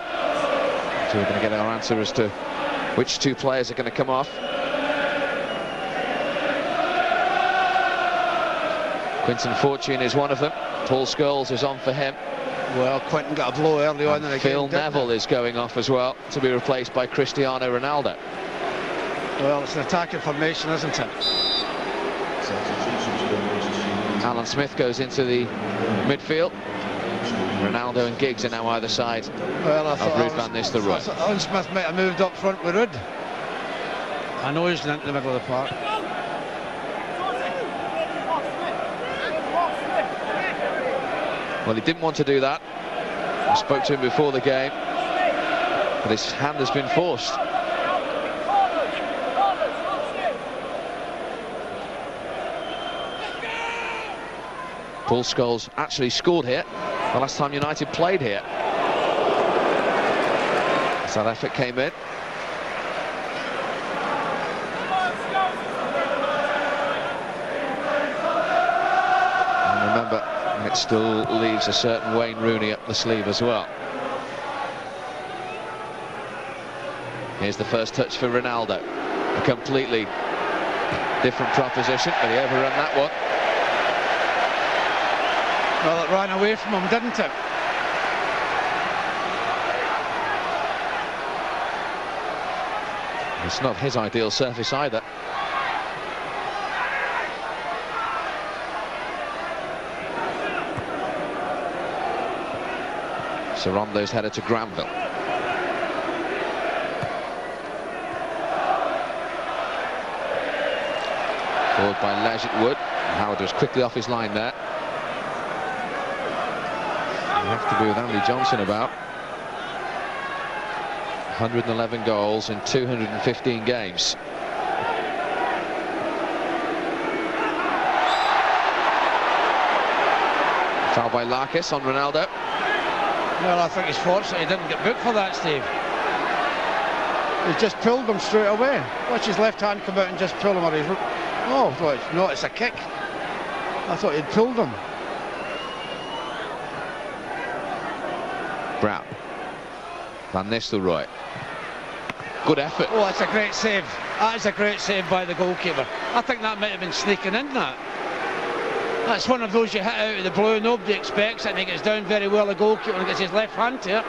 A: So we're going to get our answer as to which two players are going to come off. Quinton Fortune is one of them. Paul Scholes is on for him.
B: Well, Quinton got a blow early on in the game.
A: Phil Neville is going off as well, to be replaced by Cristiano Ronaldo.
B: Well, it's an attacking formation, isn't it?
A: Alan Smith goes into the midfield. Ronaldo and Giggs are now either side of Ruud van Nistelrooy.
B: Alan Smith might have moved up front with Ruud. I know he's in the middle of the park.
A: Well, he didn't want to do that. I spoke to him before the game, but his hand has been forced. Paul Scholes actually scored here the last time United played here. So that effort came in. And remember, it still leaves a certain Wayne Rooney up the sleeve as well. Here's the first touch for Ronaldo. A completely different proposition, but he overrun that one.
B: Well, it ran away from him, didn't it?
A: It's not his ideal surface either. Sarondo's headed to Granville. Forward by Legitwood. Howard was quickly off his line there. You have to be with Andy Johnson about. 111 goals in 215 games. Foul by Larkis on Ronaldo.
B: Well, I think he's fortunate he didn't get booked for that, Steve. He just pulled him straight away. Watch his left hand come out and just pull him. Or oh, no, it's a kick. I thought he'd pulled him.
A: Brown. Van Nistelrooy. Good effort.
B: Oh, that's a great save. That is a great save by the goalkeeper. I think that might have been sneaking in that. That's one of those you hit out of the blue, nobody expects it, and he gets down very well, the goalkeeper, and gets his left hand to it.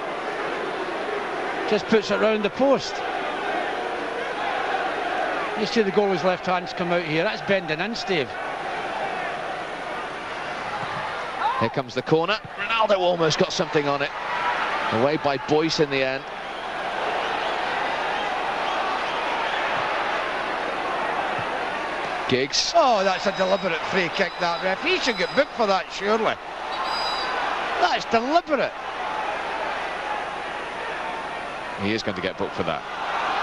B: Just puts it round the post. You see the goalie's left hand's come out here, that's bending in, Steve.
A: Here comes the corner. Ronaldo almost got something on it. Away by Boyce in the end. Giggs.
B: Oh, that's a deliberate free kick, that ref. He should get booked for that, surely. That's deliberate.
A: He is going to get booked for that.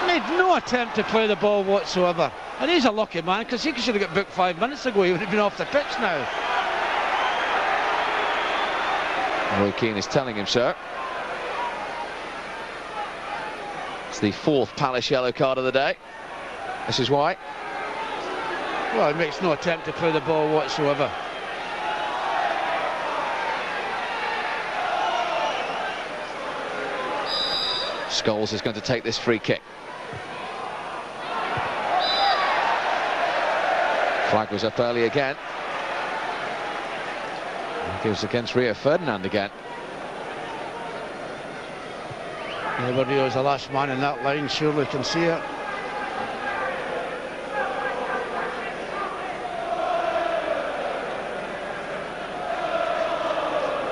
B: Made no attempt to play the ball whatsoever. And he's a lucky man, because he should have got booked 5 minutes ago. He would have been off the pitch now.
A: Roy Keane is telling him so. It's the 4th Palace yellow card of the day. This is why.
B: Well, he makes no attempt to play the ball whatsoever.
A: Scholes is going to take this free kick. Flag was up early again. It was against Rio Ferdinand again.
B: Nobody was the last man in that line, surely can see it.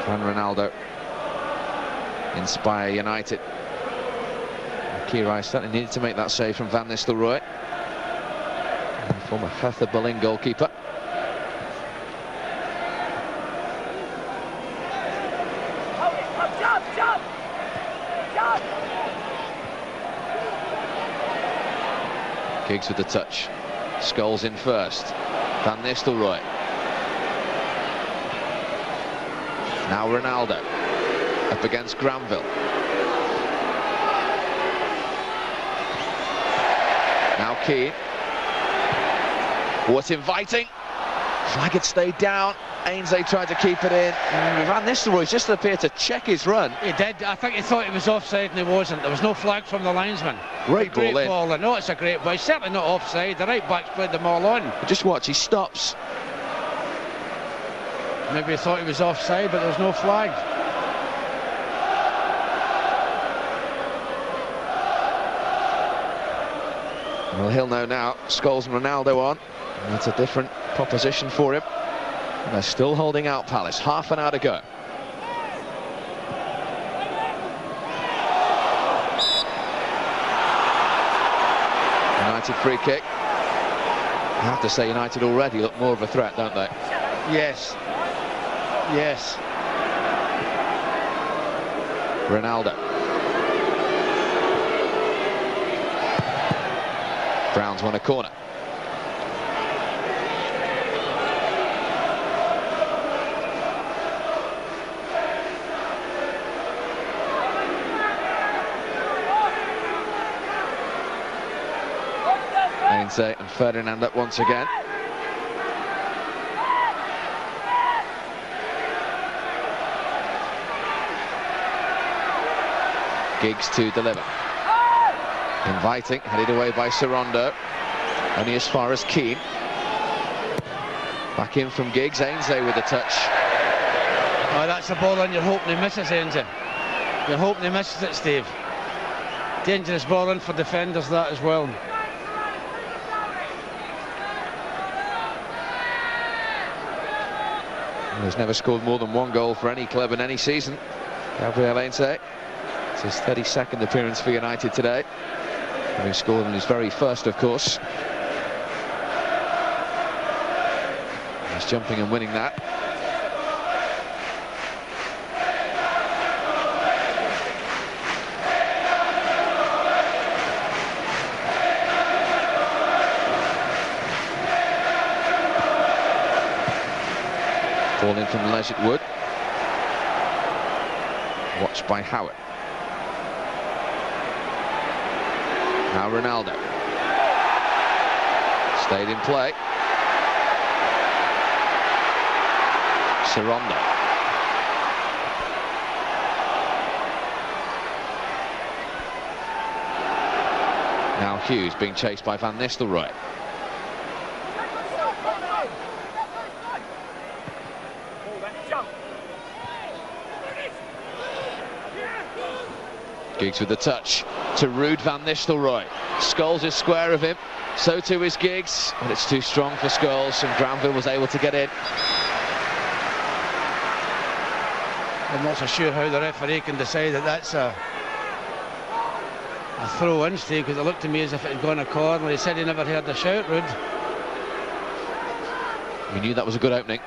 A: Can Ronaldo inspire United? Kirai certainly needed to make that save from Van Nistelrooy, former Hertha Berlin goalkeeper. Giggs with the touch. Scholes in first. Van Nistelrooy. Now Ronaldo up against Granville. Now Keane. What's inviting? Flag had stayed down. Ainsley tried to keep it in. Van Nistelrooy just appeared to check his run.
B: He did. I think he thought he was offside and he wasn't. There was no flag from the linesman.
A: Great ball in.
B: No, it's a great ball. He's certainly not offside. The right back's played them all on.
A: Just watch, he stops.
B: Maybe he thought he was offside, but there was no flag.
A: Well, he'll know now. Scholes and Ronaldo on. And that's a different proposition for him. And they're still holding out Palace. Half an hour to go. United free kick. I have to say United already look more of a threat, don't they?
B: Yes. Yes.
A: Ronaldo. Browns won a corner. Ainsley and Ferdinand up once again. Giggs to deliver. Inviting, headed away by Sorondo. Only as far as Keane. Back in from Giggs. Ainsley with the touch.
B: Oh, that's a ball and you're hoping he misses, Ainsley. You're hoping he misses it, Steve. Dangerous ball in for defenders, that as well.
A: He's never scored more than 1 goal for any club in any season. Gabriel Ainsley. It's his 32nd appearance for United today. Having scored in his very first, of course. He's jumping and winning that. Ball in from Leggett Wood. Watched by Howard. Now Ronaldo. Stayed in play. Sorondo. Now Hughes being chased by Van Nistelrooy. Giggs with the touch to Ruud van Nistelrooy. Scholes is square of him, so too is Giggs, but it's too strong for Scholes, and Granville was able to get in.
B: I'm not so sure how the referee can decide that that's a throw-in, Steve, because it looked to me as if it had gone a corner. He said he never heard the shout, Ruud.
A: We knew that was a good opening.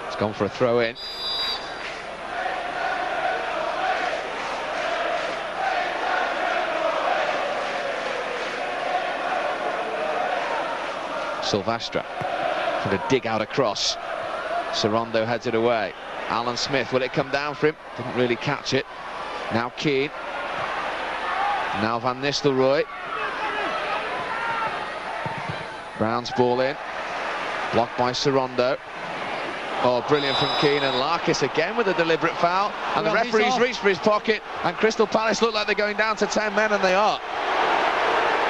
A: It's gone for a throw-in. Silvestre trying to dig out across. Sorondo heads it away. Alan Smith, will it come down for him? Didn't really catch it. Now Keane. Now Van Nistelrooy. Brown's ball in. Blocked by Sorondo. Oh, brilliant from Keane, and Larkis again with a deliberate foul. And the referee's reached for his pocket, and Crystal Palace look like they're going down to 10 men, and they are.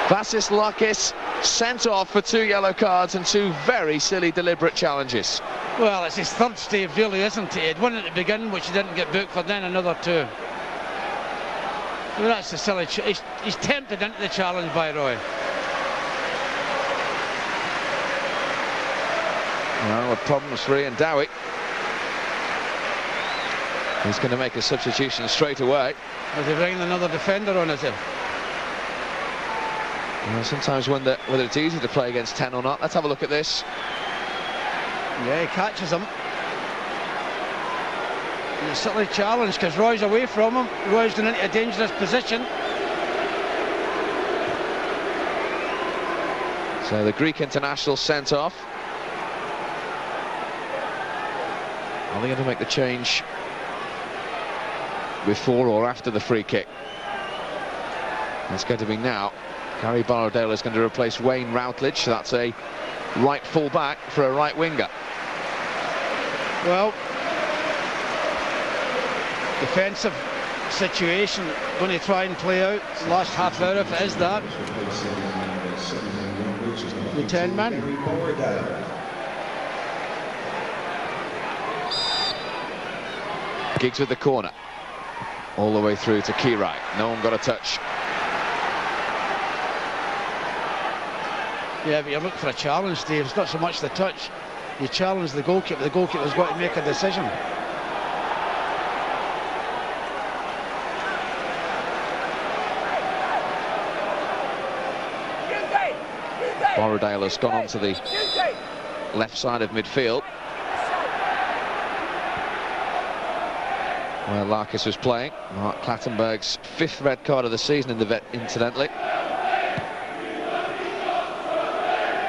A: Vasis Larkis sent off for 2 yellow cards and 2 very silly deliberate challenges.
B: Well, it's his third, Steve, really, isn't it? He'd won at the beginning, which he didn't get booked for, then another 2. I mean, that's a silly... He's tempted into the challenge by Roy.
A: Well, a problems for Ian Dowie. He's going to make a substitution straight away.
B: Is he bringing another defender on, is he?
A: Well, sometimes whether it's easy to play against 10 or not. Let's have a look at this.
B: Yeah, he catches him. And it's certainly a challenge because Roy's away from him. Roy's going into a dangerous position.
A: So the Greek international sent off. Are they going to make the change before or after the free kick? It's going to be now. Gary Borrowdale is going to replace Wayne Routledge. That's a right full-back for a right winger.
B: Well, defensive situation going to try and play out the last half hour if it is that. The 10 men.
A: Giggs with the corner. All the way through to Kirai. No one got a touch.
B: Yeah, but you look for a challenge, Steve. It's not so much the touch. You challenge the goalkeeper. The goalkeeper's got to make a decision.
A: Borrowdale has gone on to the left side of midfield, where Larkis was playing. Mark Clattenburg's 5th red card of the season in the vet, incidentally.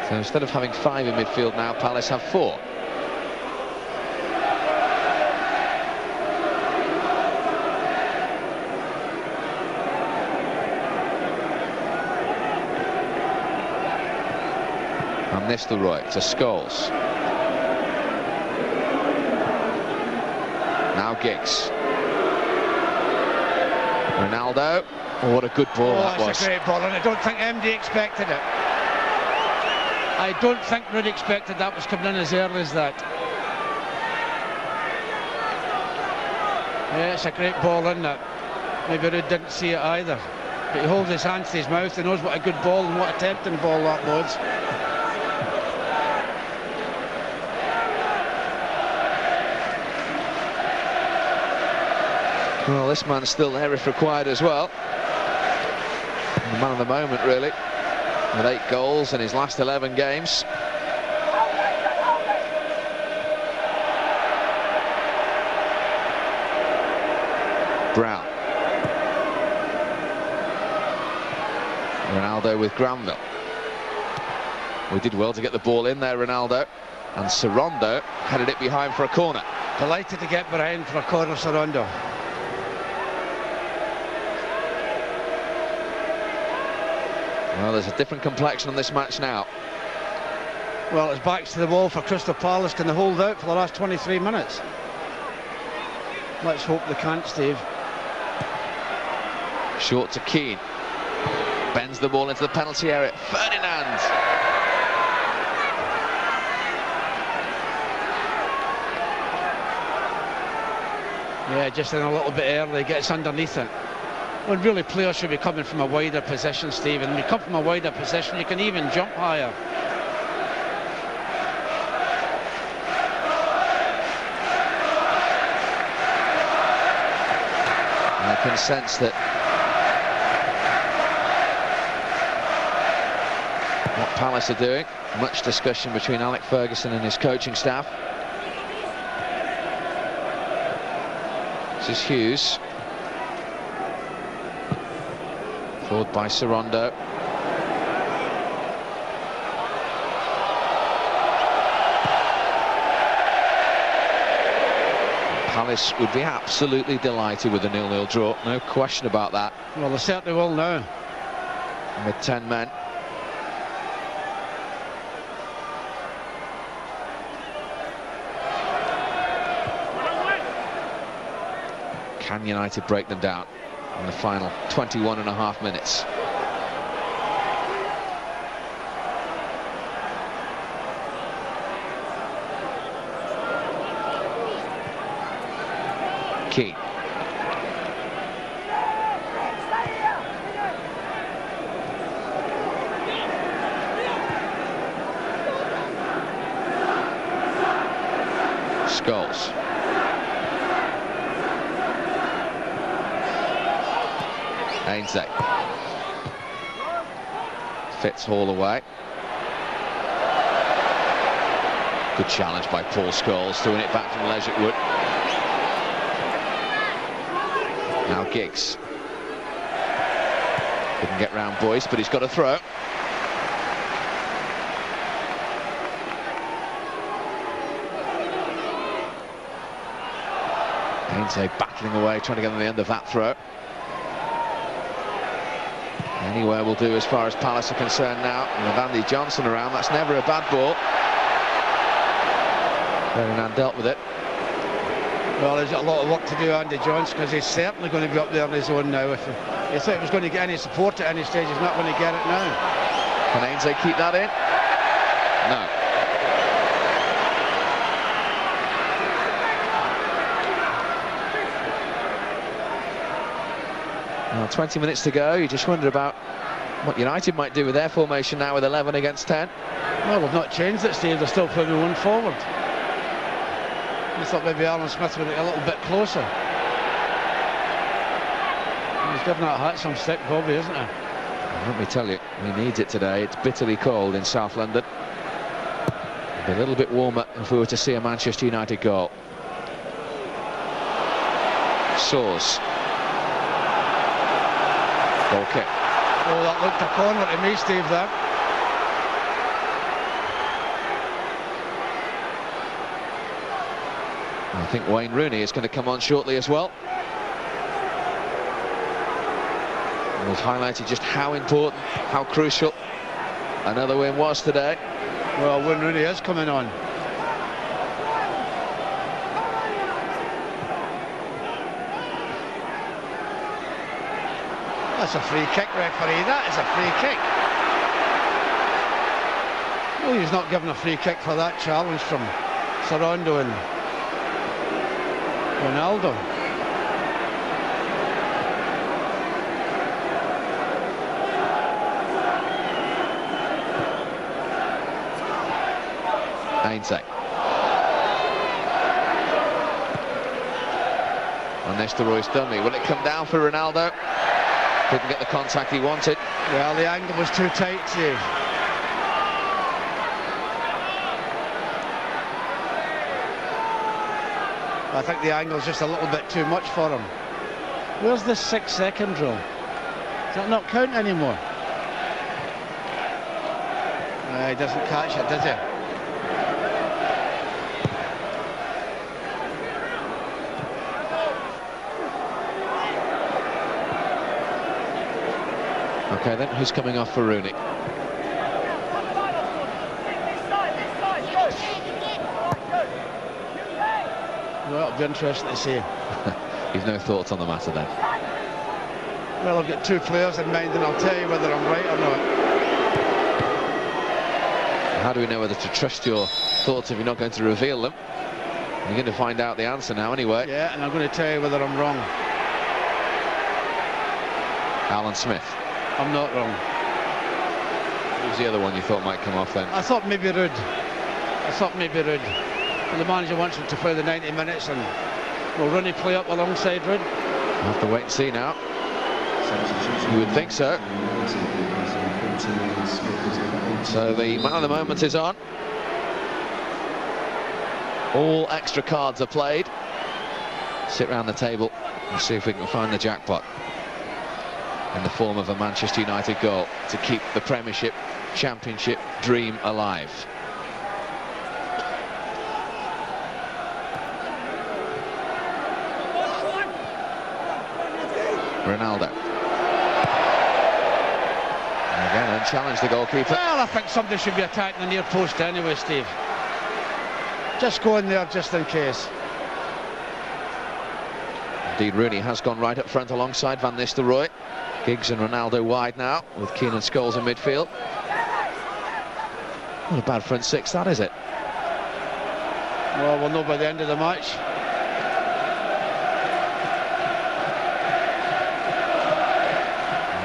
A: So instead of having 5 in midfield now, Palace have 4. Van Nistelrooy to Scholes. Now Giggs. Ronaldo. Oh, what a good ball that was.
B: That's a great ball, and I don't think MD expected it. I don't think Ruud expected that was coming in as early as that. Yeah, it's a great ball, isn't it? Maybe Ruud didn't see it either. But he holds his hands to his mouth. He knows what a good ball and what a tempting ball that was.
A: Well, this man's still there if required as well. The man of the moment, really, with 8 goals in his last 11 games. Brown. Ronaldo with Granville. We did well to get the ball in there, Ronaldo. And Sorondo headed it behind for a corner.
B: Delighted to get behind for a corner, Sorondo.
A: Well, there's a different complexion on this match now.
B: Well, it's backs to the wall for Crystal Palace. Can they hold out for the last 23 minutes? Let's hope they can't, Steve.
A: Short to Keane. Bends the ball into the penalty area. Ferdinand.
B: Yeah, just in a little bit early. Gets underneath it. Well, really, players should be coming from a wider position, Stephen. When you come from a wider position, you can even jump higher.
A: And I can sense that what Palace are doing, much discussion between Alec Ferguson and his coaching staff. This is Hughes. Followed by Sorondo. Palace would be absolutely delighted with a 0-0 draw, no question about that.
B: Well, they certainly will now.
A: With 10 men. Can United break them down in the final 21.5 minutes? Key. Scholes. Ainsley. Fitz Hall away. Good challenge by Paul Scholes, throwing it back from Les Wood. Now Giggs. Couldn't get round Boyce, but he's got a throw. Ainsley battling away, trying to get on the end of that throw. Anywhere will do as far as Palace are concerned now. And with Andy Johnson around, that's never a bad ball. Ferdinand dealt with it.
B: Well, there's a lot of work to do, Andy Johnson, because he's certainly going to be up there on his own now. If he thought he was going to get any support at any stage, he's not going to get it now.
A: Can Ainsley keep that in? No. Well, 20 minutes to go. You just wonder about what United might do with their formation now with 11 against 10.
B: Well, they've not changed it, Steve. They're still putting one forward. I thought maybe Alan Smith would get a little bit closer. He's giving that hat some stick, Bobby, isn't he?
A: Well, let me tell you, he needs it today. It's bitterly cold in South London. It'd be a little bit warmer if we were to see a Manchester United goal. Soares. Goal kick.
B: Oh, that looked a corner to me, Steve, there.
A: I think Wayne Rooney is going to come on shortly as well. And we've highlighted just how important, how crucial another win was today.
B: Well, Wayne Rooney is coming on. That's a free kick, referee. That is a free kick. Well, he's not given a free kick for that challenge from Sorondo and Ronaldo.
A: Ainsley. And Nistelrooy's dummy. Will it come down for Ronaldo? Couldn't get the contact he wanted.
B: Well, the angle was too tight, Steve. I think the angle's just a little bit too much for him. Where's the 6-second rule? Does that not count anymore? He doesn't catch it, does he?
A: Okay then, who's coming off for Rooney?
B: Well, it'll be interesting to see.
A: You've no thoughts on the matter then?
B: Well, I've got two players in mind and I'll tell you whether I'm right or not.
A: How do we know whether to trust your thoughts if you're not going to reveal them? You're going to find out the answer now anyway.
B: Yeah, and I'm going to tell you whether I'm wrong.
A: Alan Smith.
B: I'm not wrong.
A: Who was the other one you thought might come off then?
B: I thought maybe Rudd. And the manager wants him to play the 90 minutes, and will Rooney play up alongside Rudd?
A: We'll have to wait and see now. You would think so. So the man of the moment is on. All extra cards are played. Sit round the table and see if we can find the jackpot in the form of a Manchester United goal to keep the Premiership Championship dream alive. Ronaldo. And again, unchallenged the goalkeeper.
B: Well, I think somebody should be attacking the near post anyway, Steve. Just go in there just in case.
A: Indeed, Rooney has gone right up front alongside Van Nistelrooy. Giggs and Ronaldo wide now, with Keane and Scholes in midfield. Not a bad front six, that is it?
B: Well, we'll know by the end of the match.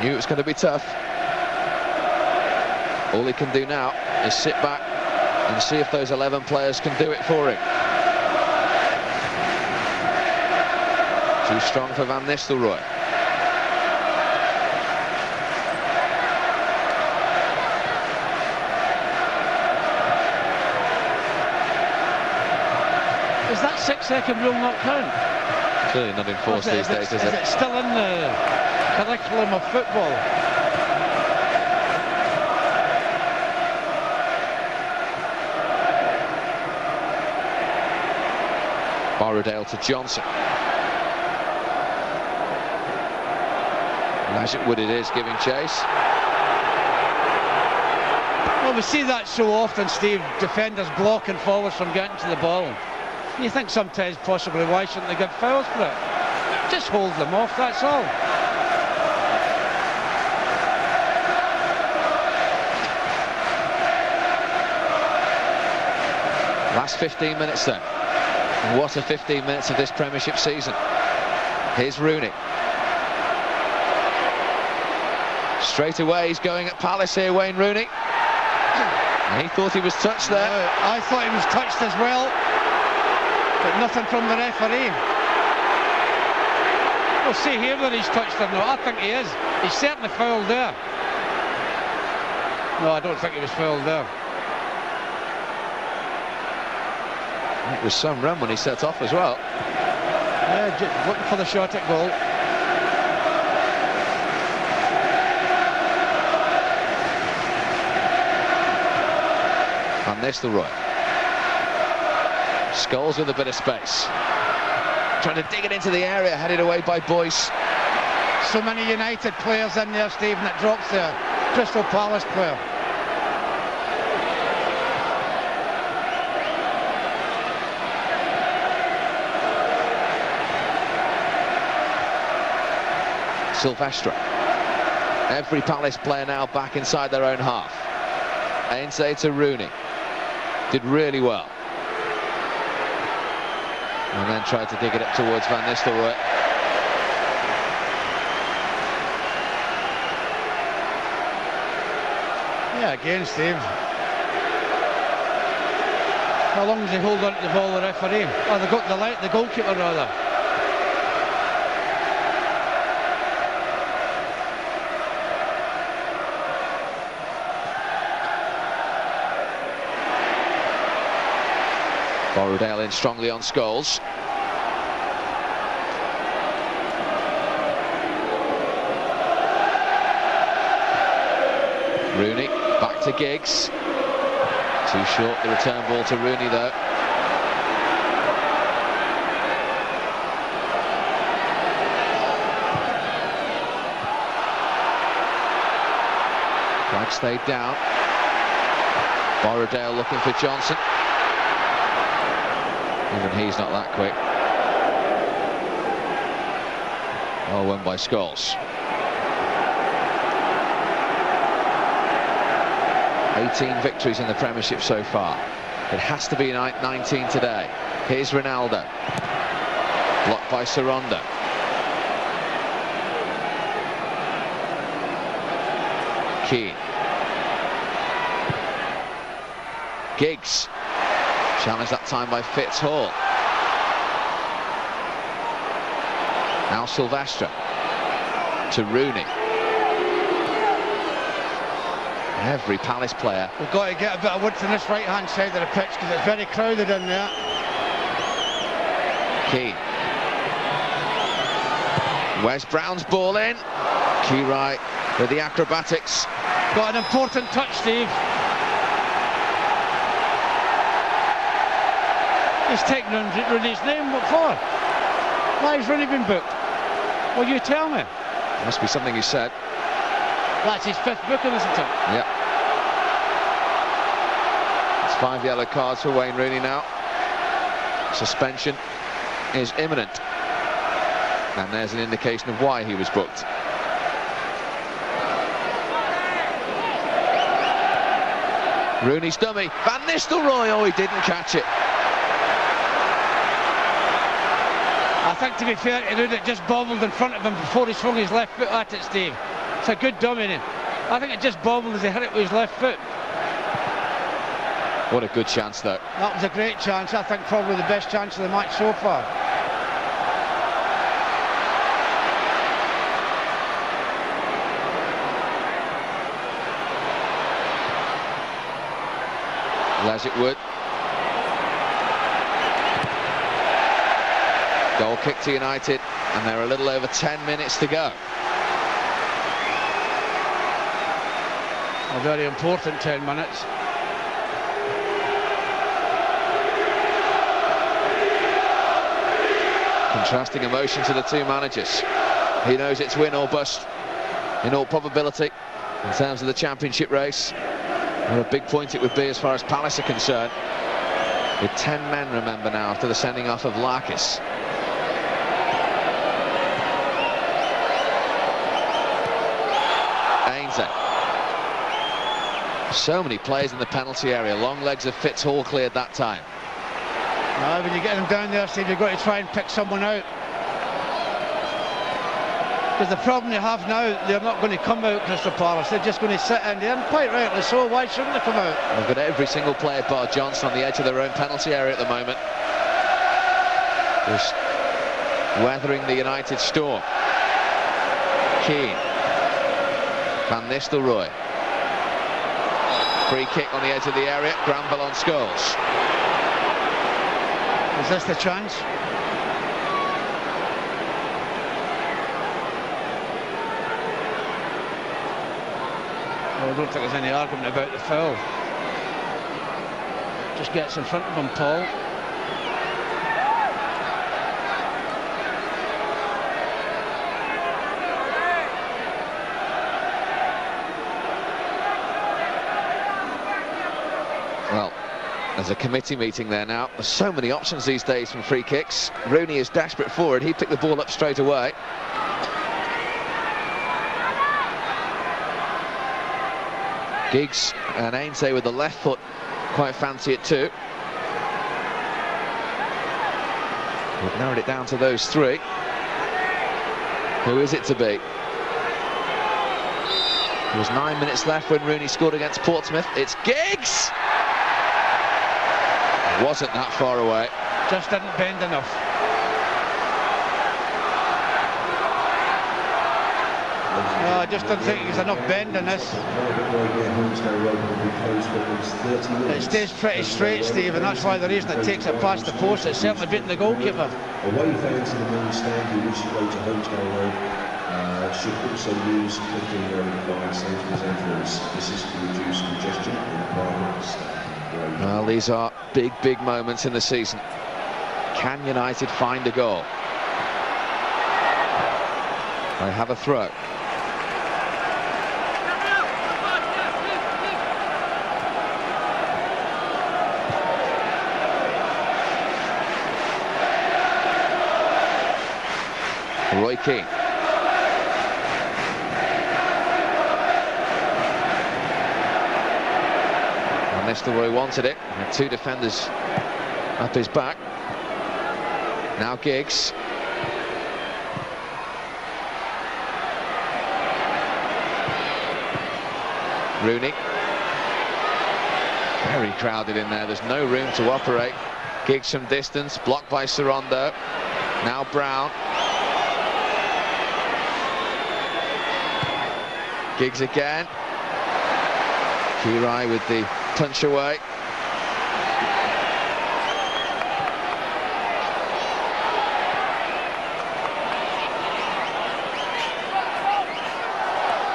A: Knew it was going to be tough. All he can do now is sit back and see if those 11 players can do it for him. Too strong for Van Nistelrooy.
B: Does that 6-second rule not count?
A: Clearly not enforced these days, is it?
B: Is it still in the curriculum of football?
A: Borrowdale to Johnson. Magic Wood it is giving chase.
B: Well, we see that so often, Steve, defenders blocking forwards from getting to the ball. You think sometimes possibly why shouldn't they give fouls for it? Just hold them off, that's all.
A: Last 15 minutes then. What a 15 minutes of this Premiership season. Here's Rooney. Straight away he's going at Palace here, Wayne Rooney. And he thought he was touched there.
B: No, I thought he was touched as well, but nothing from the referee. We'll see here whether he's touched or not. I think he is. He's certainly fouled there. No, I don't think he was fouled there.
A: It was some run when he set off as well.
B: Yeah, just looking for the shot at goal.
A: Van Nistelrooy. Scholes with a bit of space. Trying to dig it into the area, headed away by Boyce.
B: So many United players in there, Steve, and it drops there. Crystal Palace player.
A: Silvestre. Every Palace player now back inside their own half. Ainsley to Rooney. Did really well. And then tried to dig it up towards Van Nistelrooy.
B: Yeah, again, Steve. How long does he hold on to the ball, the referee? Oh, the goalkeeper, rather.
A: Borrowdale in strongly on Scholes. Rooney back to Giggs. Too short the return ball to Rooney though. Flag stayed down. Borrowdale looking for Johnson. Even he's not that quick. Well won by Scholes. 18 victories in the Premiership so far. It has to be 19 today. Here's Ronaldo. Blocked by Saranda. Keane. Giggs. Challenged that time by Fitzhall. Now Silvestre to Rooney. Every Palace player.
B: We've got to get a bit of width on this right-hand side of the pitch because it's very crowded in there.
A: Keane. Wes Brown's ball in. Key-right with the acrobatics.
B: Got an important touch, Steve. He's taken Rooney's name. What for? Why has Rooney been booked? Well, you tell me.
A: Must be something he said.
B: That's his 5th booking, isn't it?
A: Yep. It's 5 yellow cards for Wayne Rooney now. Suspension is imminent. And there's an indication of why he was booked. Rooney's dummy. Van Nistelrooy. Oh, he didn't catch it.
B: I think, to be fair to Rooney, it just bobbled in front of him before he swung his left foot at it, Steve. It's a good dummy. I think it just bobbled as he hit it with his left foot.
A: What a good chance, though.
B: That was a great chance. I think probably the best chance of the match so far.
A: Les Wood. Goal kick to United, and they're a little over 10 minutes to go.
B: A very important 10 minutes.
A: Contrasting emotion to the two managers. He knows it's win or bust in all probability in terms of the championship race. What a big point it would be as far as Palace are concerned. With 10 men, remember, now after the sending off of Larkis. So many players in the penalty area. Long legs of Fitzhall cleared that time.
B: No, when you get them down there, Steve, you've got to try and pick someone out. Because the problem they have now, they're not going to come out, Crystal Palace. They're just going to sit in there, and quite rightly so. Why shouldn't they come out?
A: They've got every single player bar Johnson on the edge of their own penalty area at the moment. Just weathering the United storm. Keane. Van Nistelrooy. Free kick on the edge of the area. Granville on Scholes.
B: Is this the chance? Well, I don't think there's any argument about the foul. Just gets in front of him, Paul.
A: Well, there's a committee meeting there now. There's so many options these days from free kicks. Rooney is desperate for it. He picked the ball up straight away. Giggs and Ainsay with the left foot quite fancy it too. We've narrowed it down to those three. Who is it to be? There was 9 minutes left when Rooney scored against Portsmouth. It's Giggs! Wasn't that far away.
B: Just didn't bend enough. No, I just don't think there's enough bend in this. It stays pretty straight, Steve, and that's why the reason it takes it past the post. It's certainly beating the goalkeeper.
C: Away fans in the main stand who wish to go to Hotel Road should also use Clifton Road via Sainsbury's entrance. This is to reduce congestion in private stand.
A: Well, these are big, big moments in the season. Can United find a goal? They have a throw. Roy Keane. Nistelrooy wanted it. Had two defenders up his back. Now Giggs. Rooney. Very crowded in there, there's no room to operate. Giggs from distance, blocked by Sorondo. Now Brown. Giggs again. Kirai with the punch away.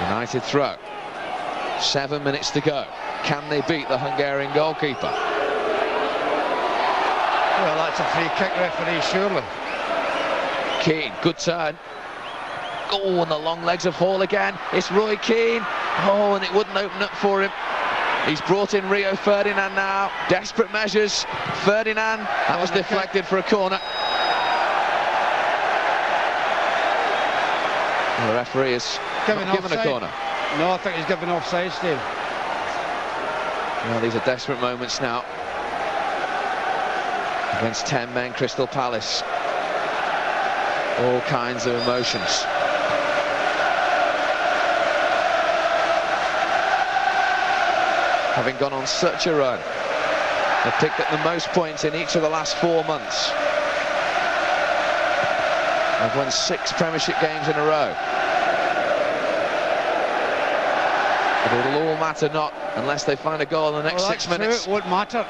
A: United throw. 7 minutes to go. Can they beat the Hungarian goalkeeper?
B: Well, that's a free kick, referee, surely.
A: Keane, good turn. Oh, and the long legs of Hall again. It's Roy Keane. Oh, and it wouldn't open up for him. He's brought in Rio Ferdinand now. Desperate measures. Ferdinand, that was deflected for a corner. The referee has given a corner.
B: No, I think he's given offside, Steve.
A: Well, these are desperate moments now. Against 10 men, Crystal Palace. All kinds of emotions. Having gone on such a run, they've picked up the most points in each of the last 4 months. They've won 6 Premiership games in a row. But it'll all matter not unless they find a goal in the next 6 minutes.
B: It won't matter.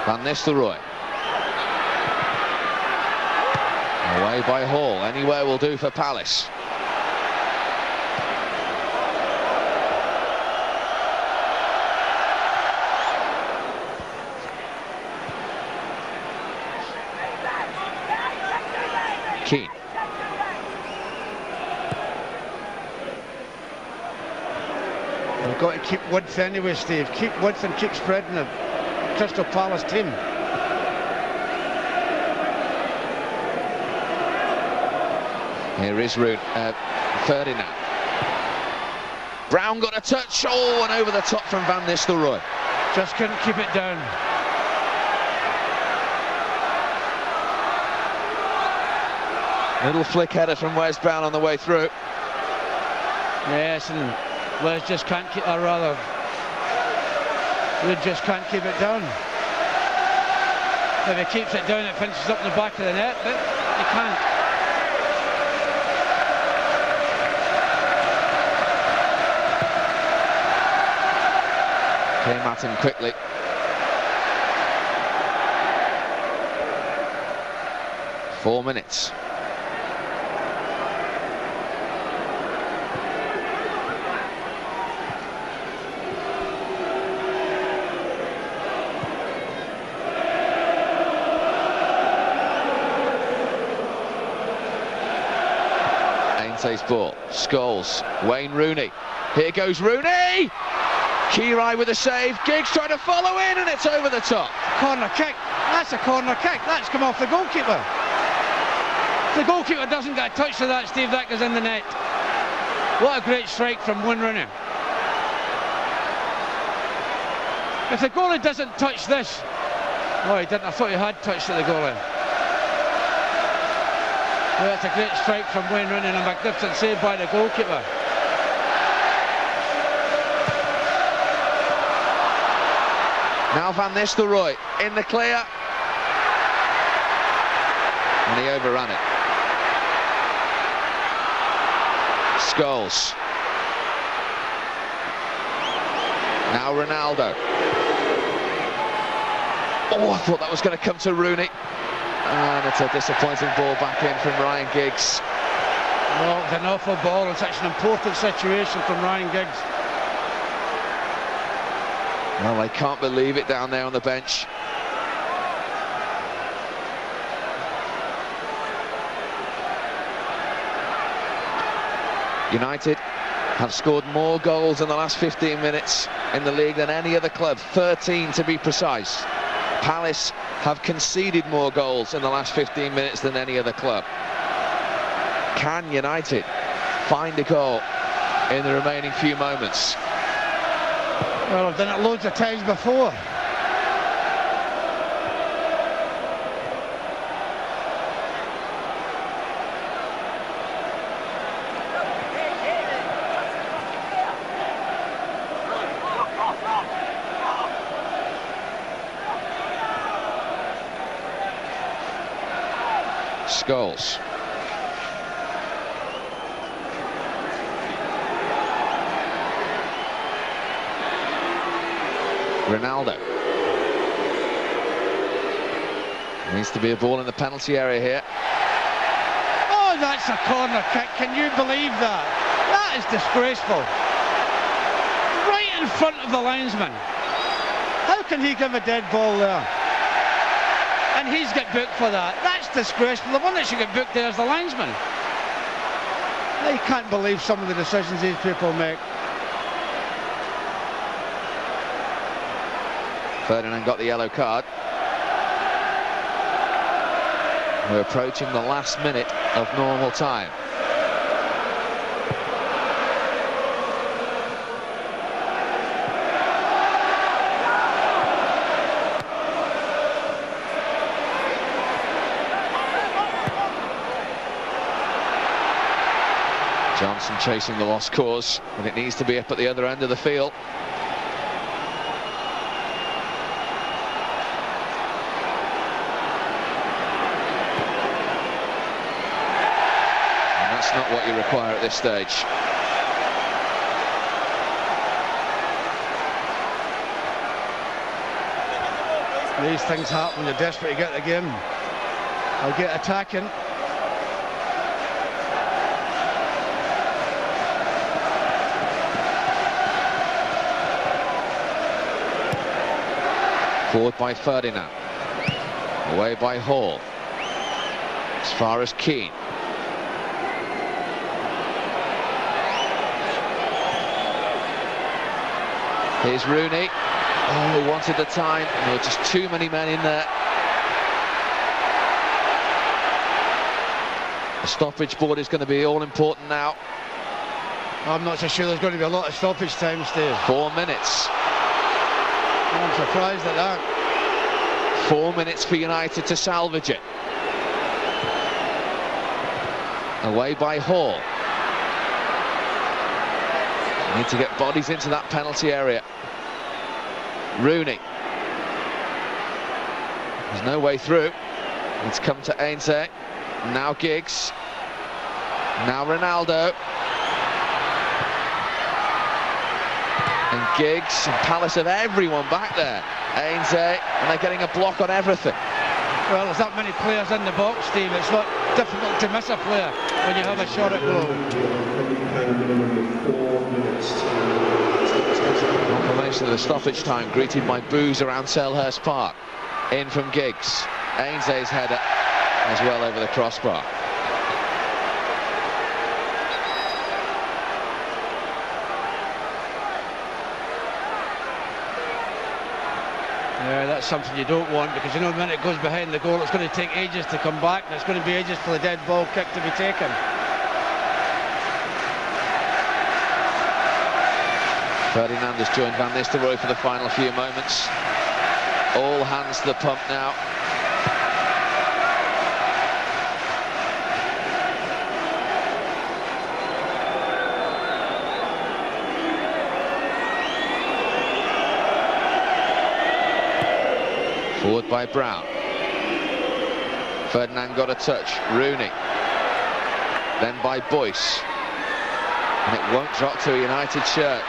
A: Van Nistelrooy. Away by Hall. Anywhere will do for Palace. Keane.
B: We've got to keep width anyway, Steve. Keep width and keep spreading the Crystal Palace team.
A: Here is Ferdinand. Brown got a touch. Oh, and over the top from Van Nistelrooy.
B: Just couldn't keep it down.
A: Little flick header from Wes Brown on the way through.
B: Yes, and Wes just can't keep, or rather, Wood just can't keep it down. If he keeps it down, it finishes up in the back of the net, but he can't.
A: Came at him quickly. Four minutes. Ainte's ball. Scholes. Wayne Rooney. Here goes Rooney! Kirai with a save. Giggs trying to follow in, and it's over the top.
B: Corner kick. That's a corner kick. That's come off the goalkeeper. The goalkeeper doesn't get a touch to that, Steve. That goes in the net. What a great strike from Wayne Rooney. If the goalie doesn't touch this... Oh, he didn't. I thought he had touched at the goalie. Well, that's a great strike from Wayne Rooney and a magnificent save by the goalkeeper.
A: Now Van Nistelrooy in the clear. And he overran it. Scholes. Now Ronaldo. Oh, I thought that was going to come to Rooney. And it's a disappointing ball back in from Ryan Giggs.
B: Well, it's an awful ball in such an important situation from Ryan Giggs.
A: Well, they can't believe it down there on the bench. United have scored more goals in the last 15 minutes in the league than any other club, 13 to be precise. Palace have conceded more goals in the last 15 minutes than any other club. Can United find a goal in the remaining few moments?
B: Well, I've done it loads of times before.
A: Scholes. Ronaldo. Needs to be a ball in the penalty area here.
B: Oh, that's a corner kick. Can you believe that? That is disgraceful. Right in front of the linesman. How can he give a dead ball there? And he's got booked for that. That's disgraceful. The one that should get booked there is the linesman. I can't believe some of the decisions these people make.
A: Ferdinand got the yellow card. We're approaching the last minute of normal time. Johnson chasing the lost cause, and it needs to be up at the other end of the field. And that's not what you require at this stage.
B: These things happen when you're desperate to get the game. I'll get attacking.
A: Forward by Ferdinand. Away by Hall. As far as Keane. Here's Rooney. Oh, he wanted the time. There were just too many men in there. The stoppage board is going to be all important now.
B: I'm not so sure there's going to be a lot of stoppage time, Steve.
A: 4 minutes.
B: I'm surprised at that.
A: 4 minutes for United to salvage it. Away by Hall. Need to get bodies into that penalty area. Rooney. There's no way through. It's come to Ainsley. Now Giggs. Now Ronaldo. And Giggs and Palace have everyone back there. Ainsley, and they're getting a block on everything.
B: Well, there's that many players in the box, Steve. It's not difficult to miss a player when you have a shot at goal.
A: Confirmation of the stoppage time greeted by boos around Selhurst Park. In from Giggs. Ainsley's header as well over the crossbar.
B: Yeah, that's something you don't want, because you know the minute it goes behind the goal, it's going to take ages to come back, and it's going to be ages for the dead ball kick to be taken.
A: Ferdinand has joined Van Nistelrooy for the final few moments. All hands to the pump now. Forward by Brown. Ferdinand got a touch. Rooney. Then by Boyce. And it won't drop to a United shirt.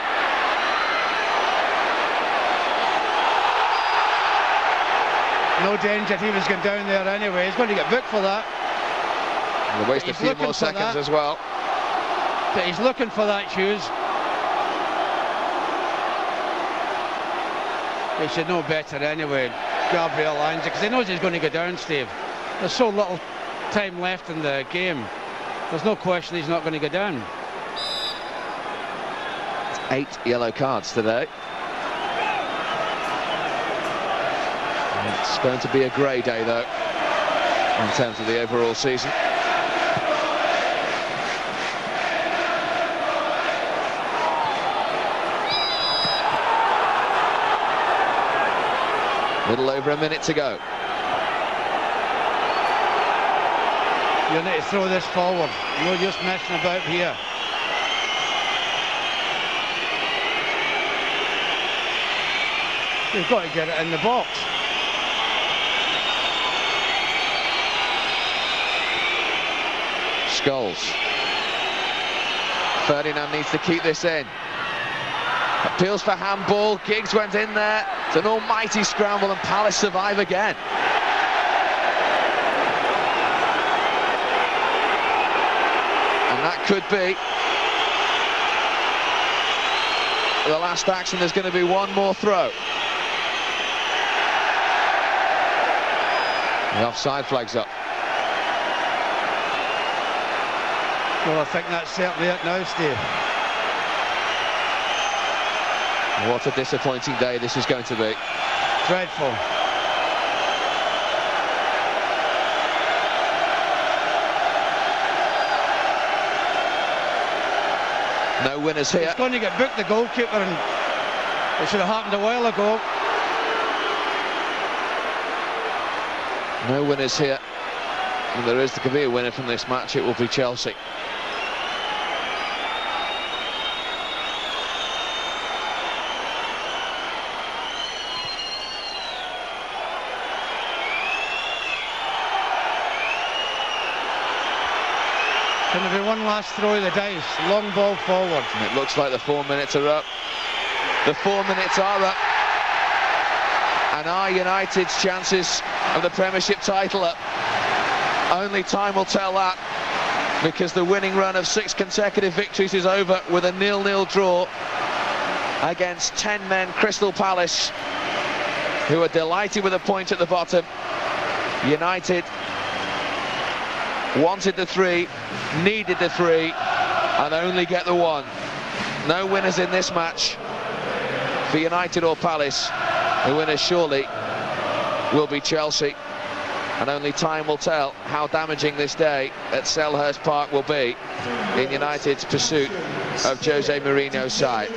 B: No danger if he was going down there anyway. He's going to get booked for that.
A: We'll waste a few more seconds as well.
B: But he's looking for that, Hughes. He should know better anyway, Gabriel Ange, because he knows he's going to go down, Steve. There's so little time left in the game. There's no question he's not going to go down.
A: 8 yellow cards today. It's going to be a grey day, though, in terms of the overall season. Little over a minute to go.
B: You need to throw this forward. No use messing about here. You've got to get it in the box.
A: Scholes. Ferdinand needs to keep this in. Appeals for handball. Giggs went in there. It's an almighty scramble and Palace survive again. And that could be the last action. There's going to be one more throw. The offside flag's up.
B: Well, I think that's certainly it now, Steve.
A: What a disappointing day this is going to be.
B: Dreadful.
A: No winners here.
B: He's going to get booked, the goalkeeper, and it should have happened a while ago.
A: No winners here. And there could be a winner from this match. It will be Chelsea.
B: Can there be one last throw of the dice? Long ball forward.
A: And it looks like the 4 minutes are up. The 4 minutes are up. And are United's chances of the Premiership title up? Only time will tell that, because the winning run of 6 consecutive victories is over with a 0-0 draw against 10-men Crystal Palace, who are delighted with a point at the bottom. United wanted the 3, needed the 3, and only get the 1. No winners in this match for United or Palace. The winner surely will be Chelsea, and only time will tell how damaging this day at Selhurst Park will be in United's pursuit of Jose Mourinho's side.